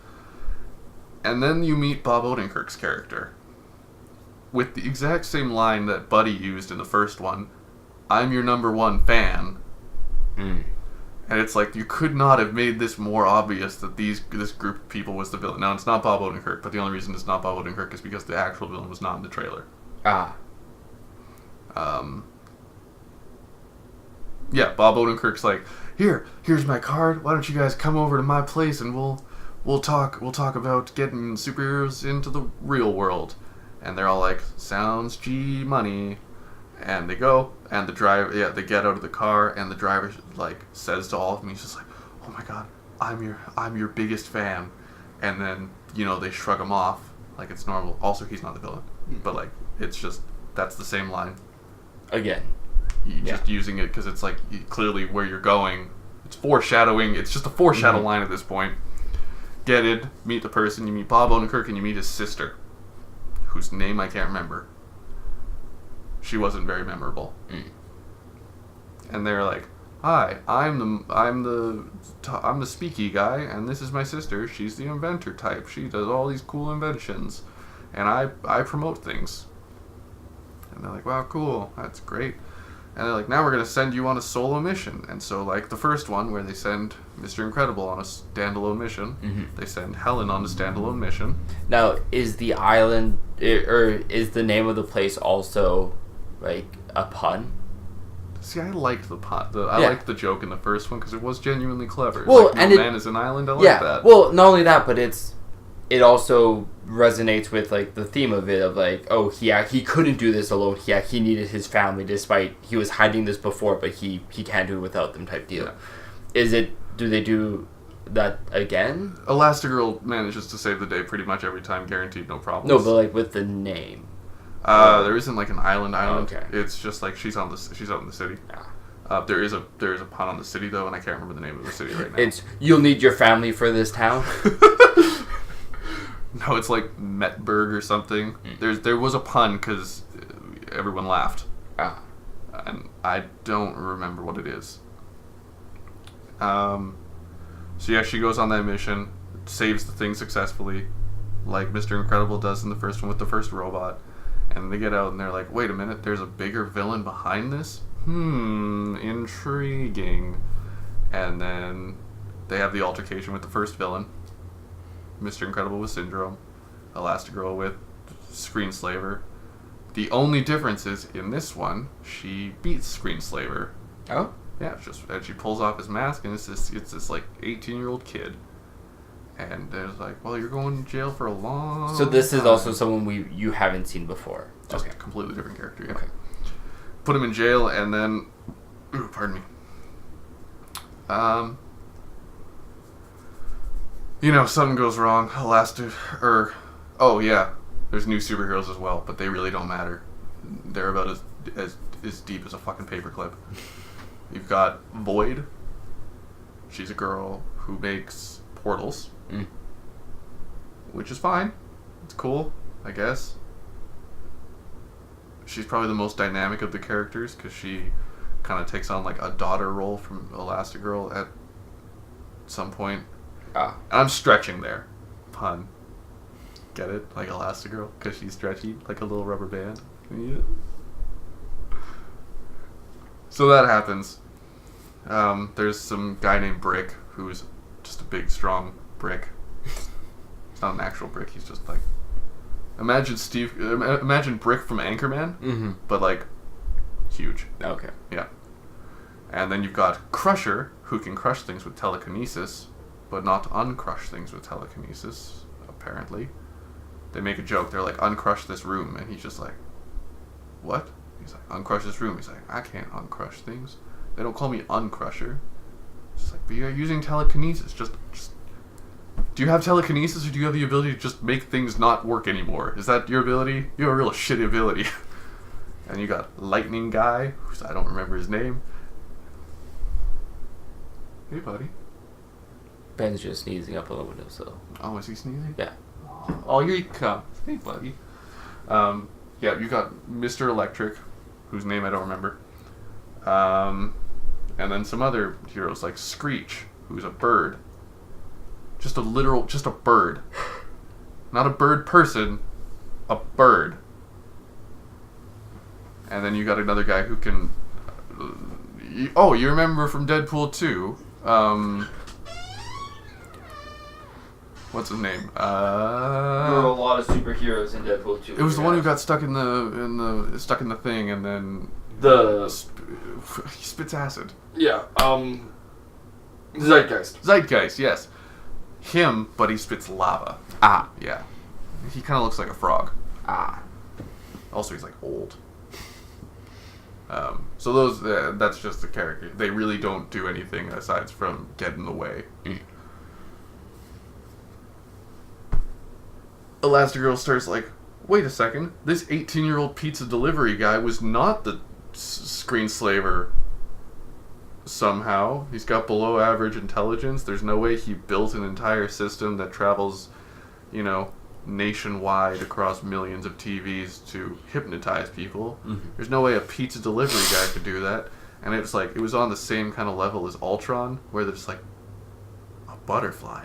And then you meet Bob Odenkirk's character with the exact same line that Buddy used in the first one. I'm your number one fan. And it's like, you could not have made this more obvious that this group of people was the villain. Now, it's not Bob Odenkirk, but the only reason it's not Bob Odenkirk is because the actual villain was not in the trailer. Yeah, Bob Odenkirk's like, here's my card. Why don't you guys come over to my place and we'll talk about getting superheroes into the real world. And they're all like, sounds G money. And they go, and the driver, they get out of the car, and the driver like says to all of them, he's just like, "Oh my God, I'm your biggest fan," and then they shrug him off like it's normal. Also, he's not the villain, but like it's just that's the same line. Again, just using it because it's like clearly where you're going. It's foreshadowing. It's just a foreshadow line at this point. Get it? Meet the person. You meet Bob Odenkirk, and you meet his sister, whose name I can't remember. She wasn't very memorable. And they're like, "Hi, I'm the speaky guy, and this is my sister. She's the inventor type. She does all these cool inventions, and I promote things." And they're like, "Wow, cool. That's great." And they're like, "Now we're gonna send you on a solo mission." And so, like the first one where they send Mr. Incredible on a standalone mission, they send Helen on a standalone mission. Now, is the island or is the name of the place also like a pun? See, I liked the pun. I liked the joke in the first one because it was genuinely clever. Well, like, and man is an island. I like that. Well, not only that, but it also resonates with like the theme of it of like, oh, he couldn't do this alone. He needed his family despite he was hiding this before, but he can't do it without them type deal. Yeah. Do they do that again? Elastigirl manages to save the day pretty much every time, guaranteed, no problems. No, but like with the name. There isn't like an island. Okay. It's just like she's out in the city. Yeah. There is a pun on the city though, and I can't remember the name of the city right now. It's you'll need your family for this town. No, it's like Metberg or something. There was a pun because everyone laughed. And I don't remember what it is. So yeah, she goes on that mission, saves the thing successfully, like Mr. Incredible does in the first one with the first robot. And they get out and they're like, wait a minute, there's a bigger villain behind this? Intriguing. And then they have the altercation with the first villain. Mr. Incredible with Syndrome. Elastigirl with Screenslaver. The only difference is, in this one, she beats Screenslaver. Oh? Yeah, and she pulls off his mask and it's this like 18-year-old kid. And there's like, well, you're going to jail for a long So this time. is also someone you haven't seen before. Just a completely different character, yeah. Okay. Put him in jail and then... Ooh, pardon me. Something goes wrong. Oh, yeah. There's new superheroes as well, but they really don't matter. They're about as deep as a fucking paperclip. You've got Void. She's a girl who makes portals. Which is fine. It's cool, I guess. She's probably the most dynamic of the characters because she kind of takes on like a daughter role from Elastigirl at some point. I'm stretching there. Pun. Get it? Like Elastigirl because she's stretchy like a little rubber band. Yeah. So that happens. There's some guy named Brick who's just a big, strong brick. It's not an actual brick. He's just like imagine Brick from Anchorman, but like huge. Okay. Yeah. And then you've got Crusher, who can crush things with telekinesis, but not uncrush things with telekinesis. Apparently, they make a joke. They're like, "Uncrush this room," and he's just like, "What?" He's like, "Uncrush this room." He's like, "I can't uncrush things. They don't call me Uncrusher." It's like, but you're using telekinesis. Just. Do you have telekinesis, or do you have the ability to just make things not work anymore? Is that your ability? You have a real shitty ability. And you got Lightning Guy, who's I don't remember his name. Hey, buddy. Ben's just sneezing up on the windowsill. Oh, is he sneezing? Yeah. Oh, here he comes. Hey, buddy. Yeah, you got Mr. Electric, whose name I don't remember. And then some other heroes like Screech, who's a bird. Just a bird. Not a bird person, a bird. And then you got another guy who can... you remember from Deadpool 2, what's his name? There were a lot of superheroes in Deadpool 2. It was the one who got stuck in the thing, and then he spits acid. Yeah. Zeitgeist. Zeitgeist, yes. Him, but he spits lava. Ah. Yeah. He kind of looks like a frog. Ah. Also, he's like old. So those that's just the character. They really don't do anything aside from get in the way. Elastigirl starts like, wait a second, this 18-year-old pizza delivery guy was not the screenslaver somehow. He's got below average intelligence. There's no way he built an entire system that travels, nationwide across millions of TVs to hypnotize people. Mm-hmm. There's no way a pizza delivery guy could do that. And it was on the same kind of level as Ultron, where there's like a butterfly.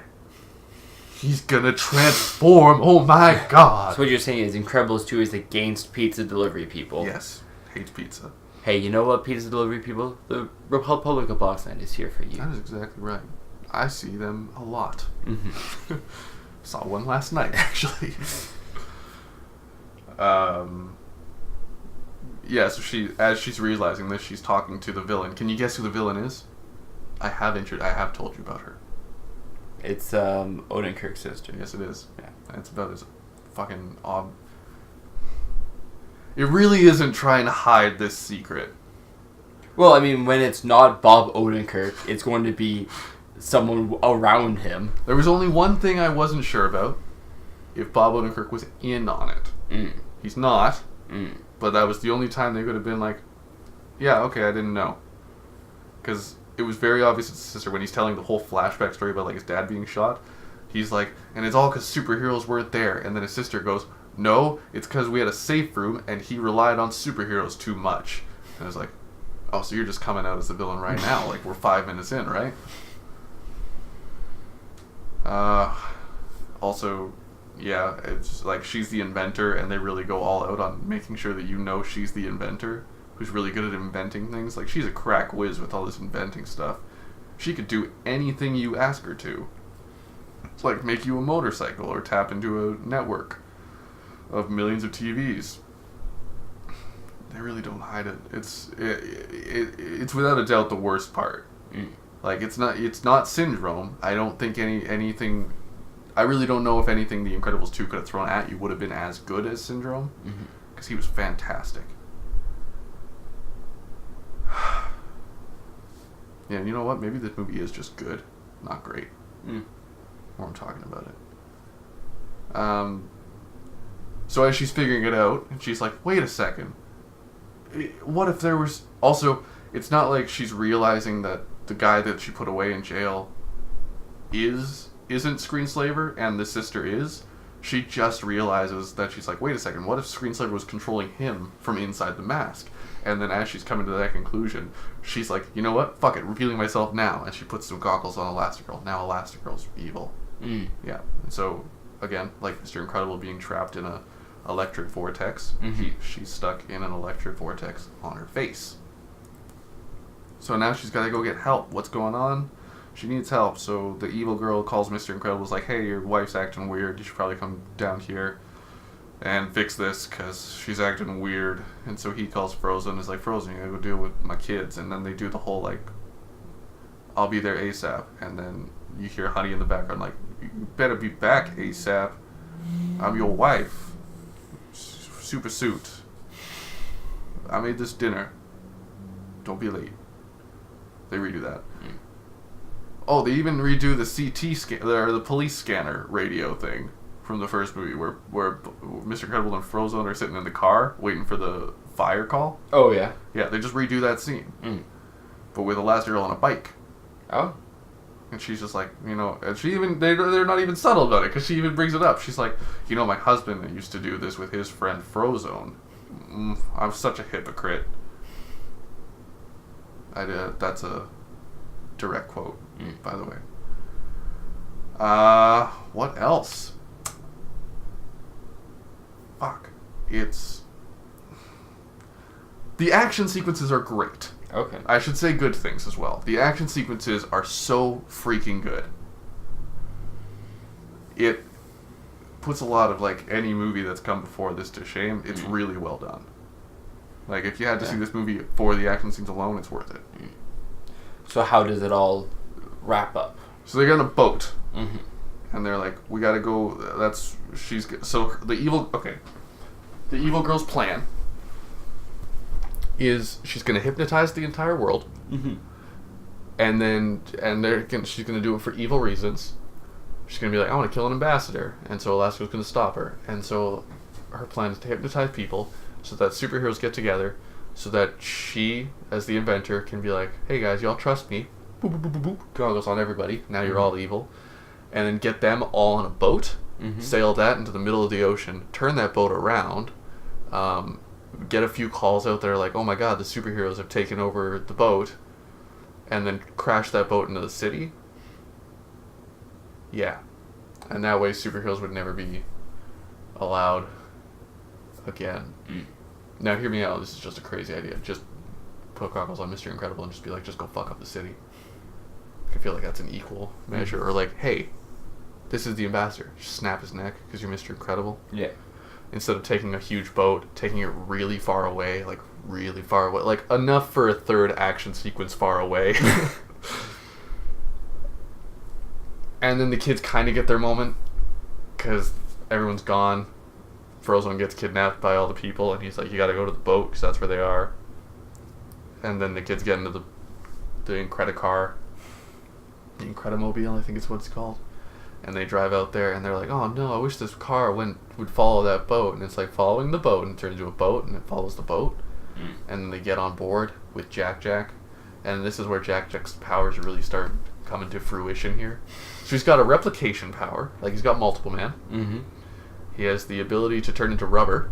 He's gonna transform. Oh my god. So what you're saying is Incredibles 2 is against pizza delivery people. Yes. Hates pizza. Hey, you know what, pizza delivery people? The Republic of Boxland is here for you. That is exactly right. I see them a lot. Mm-hmm. Saw one last night, actually. Yeah, so as she's realizing this, she's talking to the villain. Can you guess who the villain is? I have told you about her. It's Odenkirk's sister. Yes, it is. Yeah. It's about as fucking odd. It really isn't trying to hide this secret. Well, I mean, when it's not Bob Odenkirk, it's going to be someone around him. There was only one thing I wasn't sure about. If Bob Odenkirk was in on it. Mm. He's not. Mm. But that was the only time they could have been like, yeah, okay, I didn't know. Because it was very obvious to his sister when he's telling the whole flashback story about like his dad being shot. He's like, and it's all because superheroes weren't there. And then his sister goes, no, it's because we had a safe room and he relied on superheroes too much. And I was like, oh, so you're just coming out as the villain right now. Like, we're 5 minutes in, right? Also, yeah, it's like she's the inventor and they really go all out on making sure that she's the inventor who's really good at inventing things. Like, she's a crack whiz with all this inventing stuff. She could do anything you ask her to. It's like make you a motorcycle or tap into a network of millions of TVs. They really don't hide it. It's without a doubt the worst part. Mm. Like, it's not Syndrome. I don't think anything. I really don't know if anything the Incredibles 2 could have thrown at you would have been as good as Syndrome, because he was fantastic. Yeah, you know what? Maybe this movie is just good, not great. More I'm talking about it. So as she's figuring it out, and she's like, wait a second. What if there was... Also, it's not like she's realizing that the guy that she put away in jail isn't Screenslaver, and the sister is. She just realizes that she's like, wait a second, what if Screenslaver was controlling him from inside the mask? And then as she's coming to that conclusion, she's like, you know what? Fuck it, revealing myself now. And she puts some goggles on Elastigirl. Now Elastigirl's evil. Yeah. And so, again, like Mr. Incredible being trapped in a electric vortex, she's stuck in an electric vortex on her face. So now she's got to go get help. What's going on? She needs help. So the evil girl calls Mr. Incredible, is like, hey, your wife's acting weird. You should probably come down here and fix this because she's acting weird. And so he calls Frozen, is like, Frozen, you gotta go deal with my kids. And then they do the whole, like, I'll be there ASAP. And then you hear Honey in the background, like, you better be back ASAP. I'm your wife. Super suit. I made this dinner. Don't be late. They redo that. Oh, they even redo the CT scan, or the police scanner radio thing from the first movie, where Mr. Incredible and Frozen are sitting in the car waiting for the fire call. Oh yeah. Yeah, they just redo that scene, but with Elastigirl on a bike. Oh. And she's just like, and they're not even subtle about it, because she even brings it up. She's like, my husband used to do this with his friend Frozone. I'm such a hypocrite. That's a direct quote, by the way. What else? Fuck. The action sequences are great. Okay. I should say good things as well. The action sequences are so freaking good. It puts a lot of, like, any movie that's come before this to shame. It's really well done. Like, if you had to see this movie for the action scenes alone, it's worth it. So how does it all wrap up? So they get on a boat. Mm-hmm. And they're like, we gotta go, the evil girl's plan is she's gonna hypnotize the entire world. Mm-hmm. And she's gonna do it for evil reasons. She's gonna be like, I want to kill an ambassador, and so Elastigirl's gonna stop her. And so her plan is to hypnotize people so that superheroes get together, so that she, as the inventor, can be like, hey guys, y'all trust me. Boop, boop, boop, boop, boop. Goggles on everybody. Now you're all evil. And then get them all on a boat, sail that into the middle of the ocean, turn that boat around, get a few calls out there like, oh my god, the superheroes have taken over the boat, and then crash that boat into the city. Yeah. And that way superheroes would never be allowed again. Now hear me out, this is just a crazy idea. Just put goggles on Mr. Incredible and just be like, just go fuck up the city. I feel like that's an equal measure. Or like, hey, this is the ambassador. Just snap his neck because you're Mr. Incredible. Yeah. Instead of taking a huge boat, taking it really far away, like enough for a third action sequence far away. And then the kids kind of get their moment because everyone's gone. Frozone gets kidnapped by all the people, and he's like, you gotta go to the boat because that's where they are. And then the kids get into the Incredicar. The Incredimobile, I think is what it's called. And they drive out there, and they're like, oh no, I wish this car would follow that boat. And it's like following the boat, and it turns into a boat, and it follows the boat. And then they get on board with Jack. And this is where Jack's powers really start coming to fruition here. So he's got a replication power, like he's got multiple man. Mm-hmm. He has the ability to turn into rubber,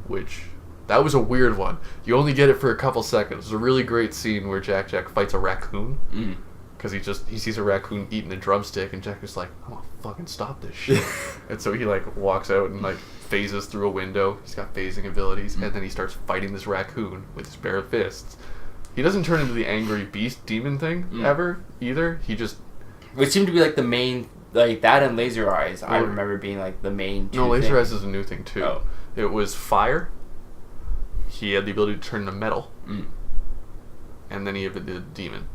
which, that was a weird one. You only get it for a couple seconds. It's a really great scene where Jack fights a raccoon. Because he sees a raccoon eating a drumstick, and Jack is like, I'm gonna fucking stop this shit. And so he like walks out and like phases through a window. He's got phasing abilities, and then he starts fighting this raccoon with his bare fists. He doesn't turn into the angry beast demon thing ever either. He just, which seemed to be like the main, like that and Laser Eyes. I remember being like the main two. No, Laser Eyes is a new thing too. Oh. It was fire. He had the ability to turn into metal, and then he had the demon.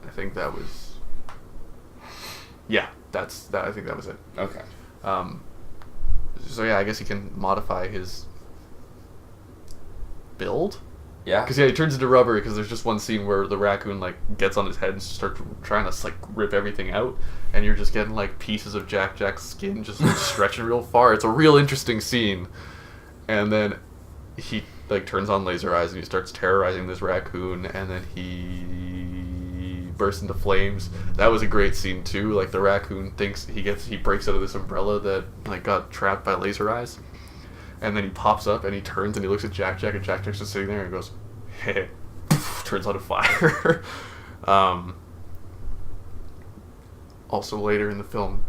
I think that was. Yeah, I think that was it. Okay. So yeah, I guess he can modify his build. Yeah. Because he turns into rubber because there's just one scene where the raccoon like gets on his head and starts trying to like rip everything out, and you're just getting like pieces of Jack's skin just like, stretching real far. It's a real interesting scene, and then he like turns on Laser Eyes and he starts terrorizing this raccoon, and then he bursts into flames. That was a great scene too. Like the raccoon thinks he breaks out of this umbrella that like got trapped by Laser Eyes. And then he pops up and he turns and he looks at Jack, and Jack's just sitting there and goes, hey, turns on fire. Also later in the film,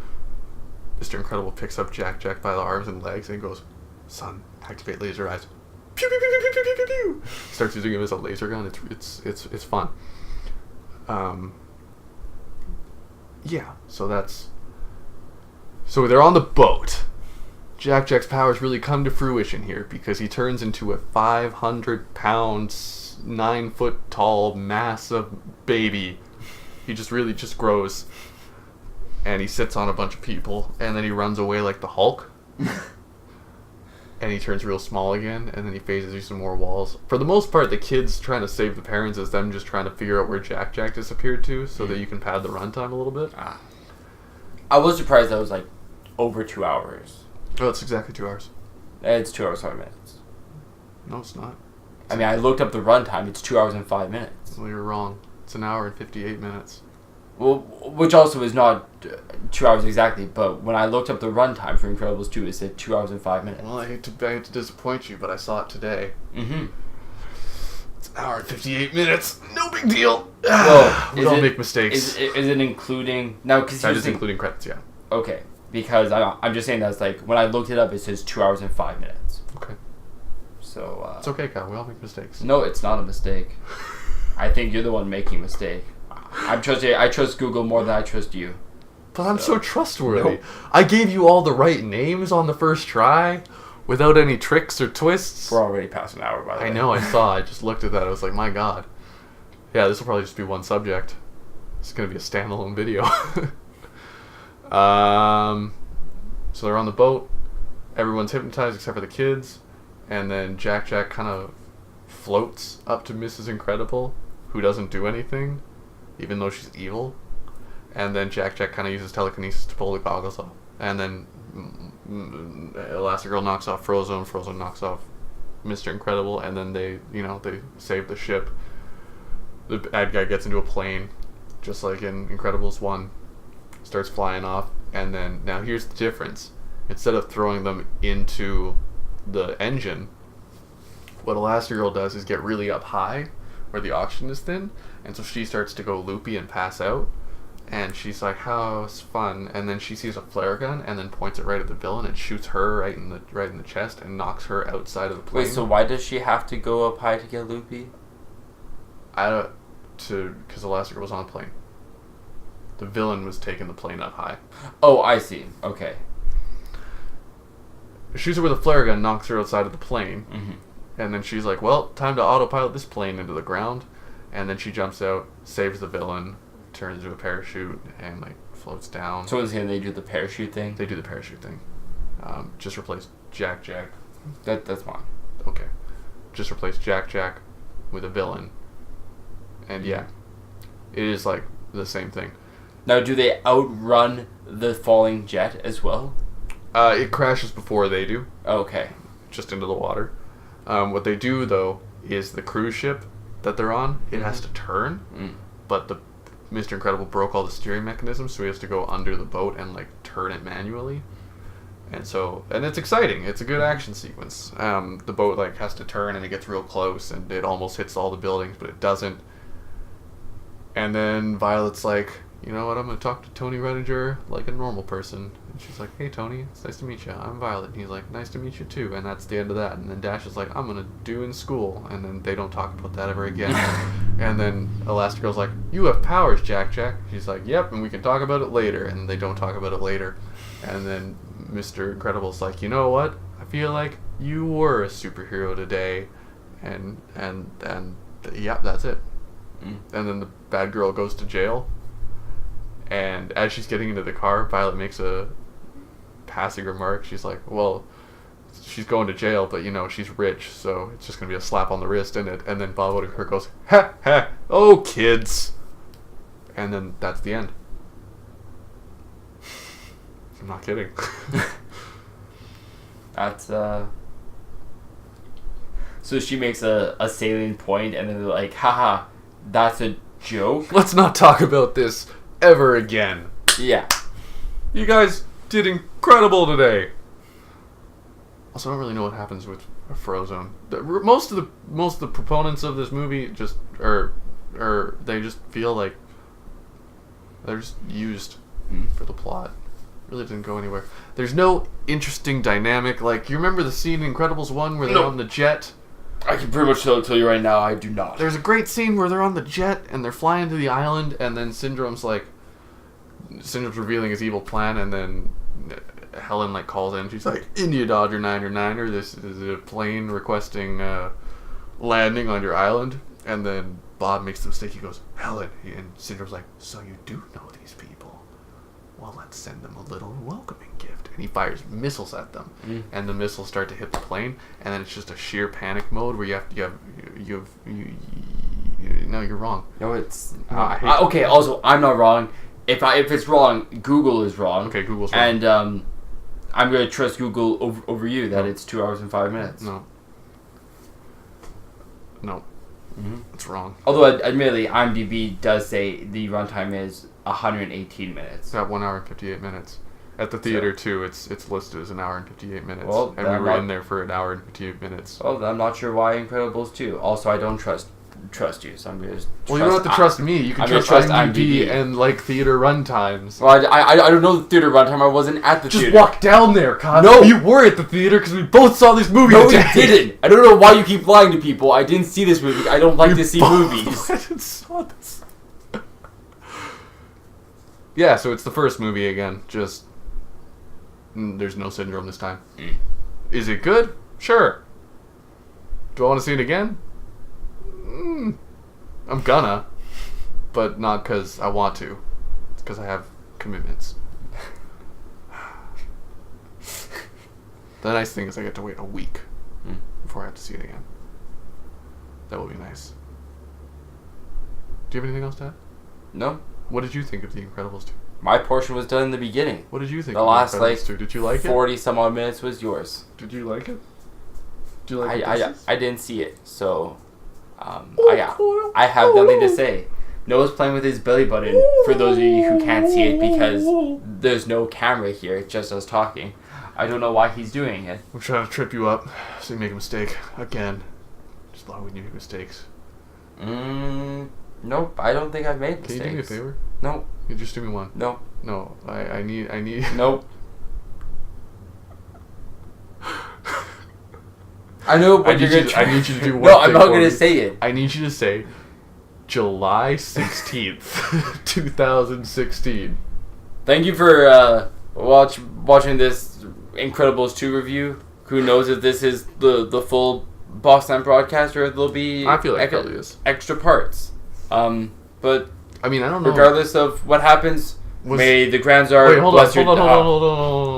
Mr. Incredible picks up Jack by the arms and legs and goes, son, activate Laser Eyes. Pew, pew, pew, pew, pew, pew, pew, pew. Starts using him as a laser gun. It's fun. Yeah, so they're on the boat. Jack's powers really come to fruition here because he turns into a 500-pound, 9-foot-tall mass of baby. He just really just grows, and he sits on a bunch of people, and then he runs away like the Hulk, and he turns real small again, and then he phases through some more walls. For the most part, the kids trying to save the parents is them just trying to figure out where Jack disappeared to, so that you can pad the runtime a little bit. I was surprised that was like over 2 hours. Oh, it's exactly 2 hours. It's 2 hours, 5 minutes. No, it's not. I mean, I looked up the runtime. It's 2 hours and 5 minutes. Well, you're wrong. It's an hour and 58 minutes. Well, which also is not 2 hours exactly, but when I looked up the runtime for Incredibles 2, it said 2 hours and 5 minutes. Well, I hate to disappoint you, but I saw it today. Mm-hmm. It's an hour and 58 minutes. No big deal. Well, we all make mistakes. Is it including... No, because that is including credits, yeah. Okay, because I'm just saying that's like, when I looked it up, it says 2 hours and 5 minutes. Okay. So, it's okay, Kyle. We all make mistakes. No, it's not a mistake. I think you're the one making a mistake. I trust Google more than I trust you. But I'm so trustworthy. Nope. I gave you all the right names on the first try, without any tricks or twists. We're already past an hour, by the way. I know, I saw. I just looked at that. I was like, my God. Yeah, this will probably just be one subject. It's going to be a standalone video. So they're on the boat. Everyone's hypnotized except for the kids. And then Jack kind of floats up to Mrs. Incredible, who doesn't do anything, even though she's evil. And then Jack kind of uses telekinesis to pull the goggles off. And then Elastigirl knocks off Frozone. Frozone knocks off Mr. Incredible. And then they save the ship. The bad guy gets into a plane, just like in Incredibles 1. Starts flying off. And then, now here's the difference. Instead of throwing them into the engine, what Elastigirl does is get really up high, where the oxygen is thin. And so she starts to go loopy and pass out. And she's like, "How it's fun!" And then she sees a flare gun, and then points it right at the villain and shoots her right in the chest, and knocks her outside of the plane. Wait, so why does she have to go up high to get loopy? Because Elastigirl was on the plane. The villain was taking the plane up high. Oh, I see. Okay. Shoots her with a flare gun, knocks her outside of the plane, mm-hmm. and then she's like, "Well, time to autopilot this plane into the ground." And then she jumps out, saves the villain, turns into a parachute, and like floats down. So is they do the parachute thing? They do the parachute thing. Just replace Jack. That's fine. Okay. Just replace Jack with a villain. And yeah, it is like the same thing. Now, do they outrun the falling jet as well? It crashes before they do. Okay. Just into the water. What they do, though, is the cruise ship that they're on, it has to turn, but Mr. Incredible broke all the steering mechanisms, so he has to go under the boat and like turn it manually. And it's exciting. It's a good action sequence. The boat like has to turn, and it gets real close, and it almost hits all the buildings, but it doesn't. And then Violet's like, "You know what? I'm gonna talk to Tony Redinger like a normal person." And she's like, "Hey Tony, it's nice to meet you. I'm Violet." And he's like, "Nice to meet you too." And that's the end of that. And then Dash is like, "I'm gonna do in school." And then they don't talk about that ever again. And then Elastigirl's like, "You have powers, Jack." She's like, "Yep, and we can talk about it later." And they don't talk about it later. And then Mr. Incredible's like, "You know what? I feel like you were a superhero today." And yeah, that's it. And then the bad girl goes to jail. And as she's getting into the car, Violet makes a passing remark. She's like, "Well, she's going to jail, but you know, she's rich, so it's just going to be a slap on the wrist, isn't it?" And then Bob Odenkirk goes, "Ha ha, oh kids." And then that's the end. I'm not kidding. That's, So she makes a salient point, and then they're like, "Haha, that's a joke." Let's not talk about this ever again. Yeah. You guys did incredible today. Also, I don't really know what happens with Frozone. Most of the proponents of this movie just they just feel like they're just used for the plot. Really didn't go anywhere. There's no interesting dynamic. Like, you remember the scene in Incredibles 1 where they're on the jet? I can pretty much tell you right now, I do not. There's a great scene where they're on the jet and they're flying to the island, and then Syndrome's revealing his evil plan, and then Helen like calls in. She's like, "India Dodger 9er, this is a plane requesting landing on your island." And then Bob makes the mistake. He goes, "Helen," and Syndrome's like, "So you do know these people? Well, let's send them a little welcoming gift." And he fires missiles at them, and the missiles start to hit the plane, and then it's just a sheer panic mode where no, you're wrong. No, it's okay. Also, I'm not wrong. If it's wrong, Google is wrong. Okay, Google's wrong. And I'm gonna trust Google over you that it's 2 hours and 5 minutes. No, it's wrong. Although, admittedly, IMDb does say the runtime is 118 minutes. About 1 hour and 58 minutes. At the theater too, it's listed as 1 hour and 58 minutes. Well, and we were in there for 1 hour and 58 minutes. Well, I'm not sure why Incredibles 2. Also, I don't trust you, so I'm gonna. Well, you don't have to trust me. You can trust IMDb and like theater run times. Well, I don't know the theater runtime. I wasn't at the theater. Just walk down there, Kyle. No, you were at the theater because we both saw this movie. No, today. we didn't. I don't know why you keep lying to people. I didn't see this movie. I don't like to see movies. I saw this. Yeah, so it's the first movie again. Just there's no syndrome this time. Is it good? Sure. Do I want to see it again? I'm gonna, but not because I want to. It's because I have commitments. The nice thing is I get to wait a week before I have to see it again. That will be nice. Do you have anything else to add? No. What did you think of The Incredibles 2? My portion was done in the beginning. What did you think the of last, The Incredibles 2? Did you like 40 some odd minutes was yours. Did you like it? Did you like I didn't see it, so I have nothing to say. Noah's playing with his belly button, for those of you who can't see it, because there's no camera here, it's just us talking. I don't know why he's doing it. I'm trying to trip you up so you make a mistake again. Just love when you make mistakes. Nope, I don't think I've made mistakes. Can you do me a favor? Nope. You just do me one. Nope. No, I need. Nope. I know, but you're gonna. I need you to do one. No, I'm not gonna say it. I need you to say July 16th, 2016. Thank you for watching this Incredibles 2 review. Who knows if this is the full Boxland broadcast or there'll be I feel like it probably is. Extra parts. But I mean, I don't know. Regardless of what happens, may the Grand Czar Wait, hold bless on. your... Hold on.